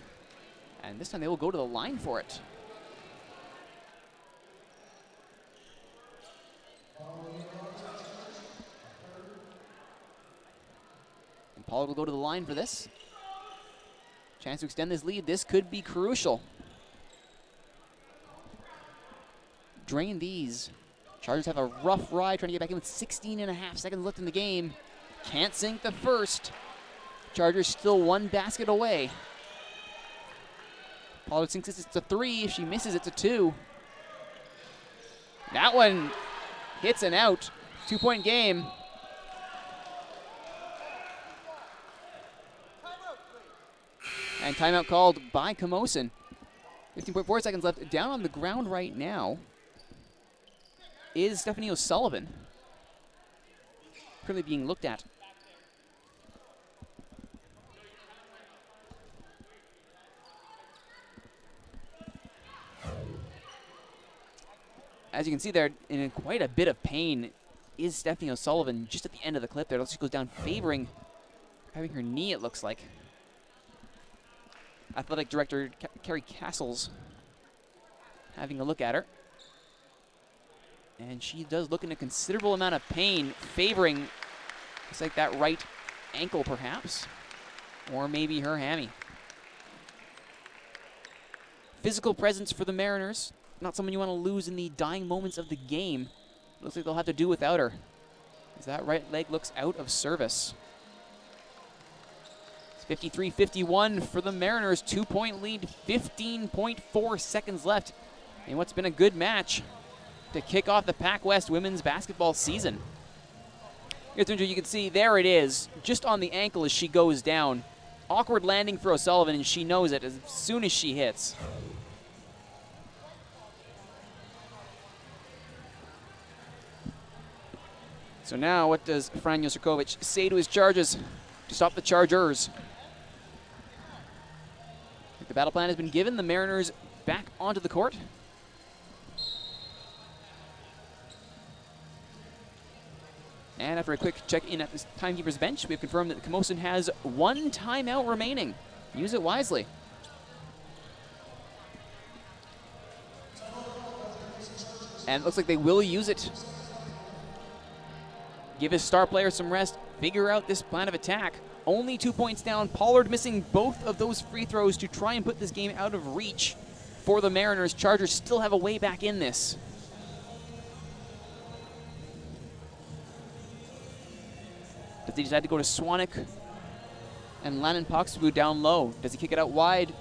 And this time they will go to the line for it. And Pollard will go to the line for this. Chance to extend this lead. This could be crucial. Drain these. Chargers have a rough ride trying to get back in with 16.5 seconds left in the game. Can't sink the first. Chargers still one basket away. Pollard sinks this, it's a 3. If she misses, it's a 2. That one hits and out. 2-point game. And timeout called by Camosun. 15.4 seconds left. Down on the ground right now is Stephanie O'Sullivan. Currently being looked at. As you can see there, in quite a bit of pain is Stephanie O'Sullivan just at the end of the clip there. She goes down favoring, having her knee, it looks like. Athletic Director Carrie Castles having a look at her. And she does look in a considerable amount of pain, favoring, looks like that right ankle perhaps, or maybe her hammy. Physical presence for the Mariners. Not someone you want to lose in the dying moments of the game. Looks like they'll have to do without her, as that right leg looks out of service. It's 53-51 for the Mariners. 2-point lead, 15.4 seconds left in what's been a good match to kick off the PacWest women's basketball season. You can see there it is, just on the ankle as she goes down. Awkward landing for O'Sullivan, and she knows it as soon as she hits. So now what does Franjo Srkovic say to his Chargers to stop the Chargers? The battle plan has been given. The Mariners back onto the court. And after a quick check-in at the timekeeper's bench, we have confirmed that Camosun has 1 timeout remaining. Use it wisely. And it looks like they will use it. Give his star player some rest. Figure out this plan of attack. Only 2 points down. Pollard missing both of those free throws to try and put this game out of reach for the Mariners. Chargers still have a way back in this. But they decide to go to Swanek and Lannan-Paxbu down low. Does he kick it out wide?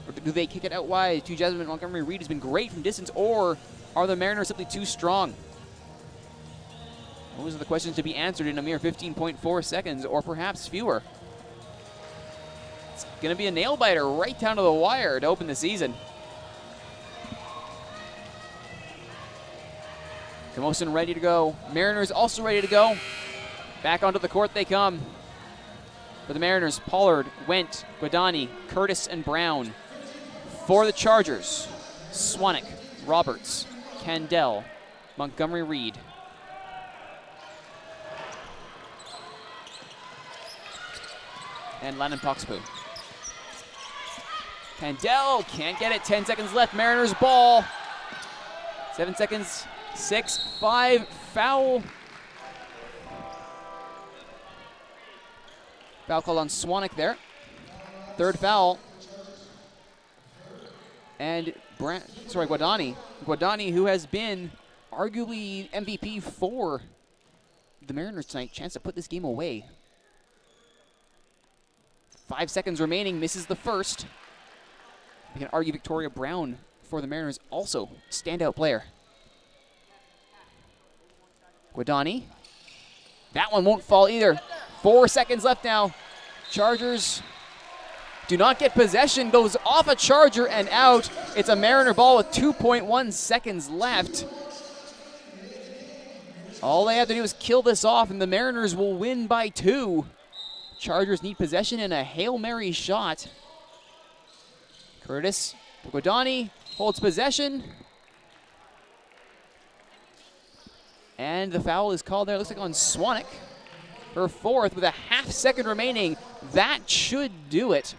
Or do they kick it out wide to Jasmine Montgomery Reed, who's been great from distance? Or are the Mariners simply too strong? Those are the questions to be answered in a mere 15.4 seconds, or perhaps fewer. It's going to be a nail-biter right down to the wire to open the season. Camosun ready to go. Mariners also ready to go. Back onto the court they come. For the Mariners, Pollard, Wendt, Guadani, Curtis, and Brown. For the Chargers, Swanek, Roberts, Candell, Montgomery Reed. And Landon Poxpoo. Candell can't get it. 10 seconds left. Mariners ball. 7 seconds. 6, 5, foul. Foul called on Swanek there. Third foul. And Guadani. Guadani, who has been arguably MVP for the Mariners tonight. Chance to put this game away. 5 seconds remaining. Misses the first. We can argue Victoria Brown for the Mariners, also standout player. Guadani. That one won't fall either. 4 seconds left now. Chargers do not get possession. Goes off a Charger and out. It's a Mariner ball with 2.1 seconds left. All they have to do is kill this off, and the Mariners will win by 2. Chargers need possession and a Hail Mary shot. Curtis Guadani holds possession. And the foul is called there, looks like on Swanek. Her fourth with a half second remaining. That should do it.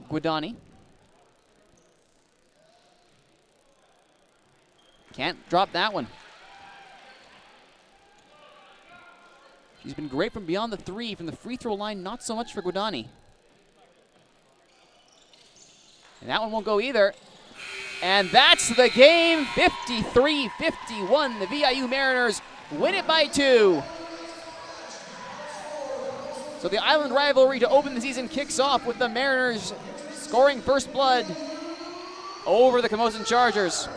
Guadani. Can't drop that one. She's been great from beyond the 3. From the free throw line, not so much for Guadani. And that one won't go either. And that's the game. 53-51. The VIU Mariners win it by 2. So the Island rivalry to open the season kicks off with the Mariners scoring first blood over the Camosun Chargers.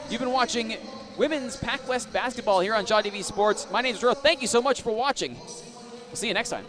You've been watching Women's PacWest basketball here on Shaw TV Sports. My name is Drew. Thank you so much for watching. We'll see you next time.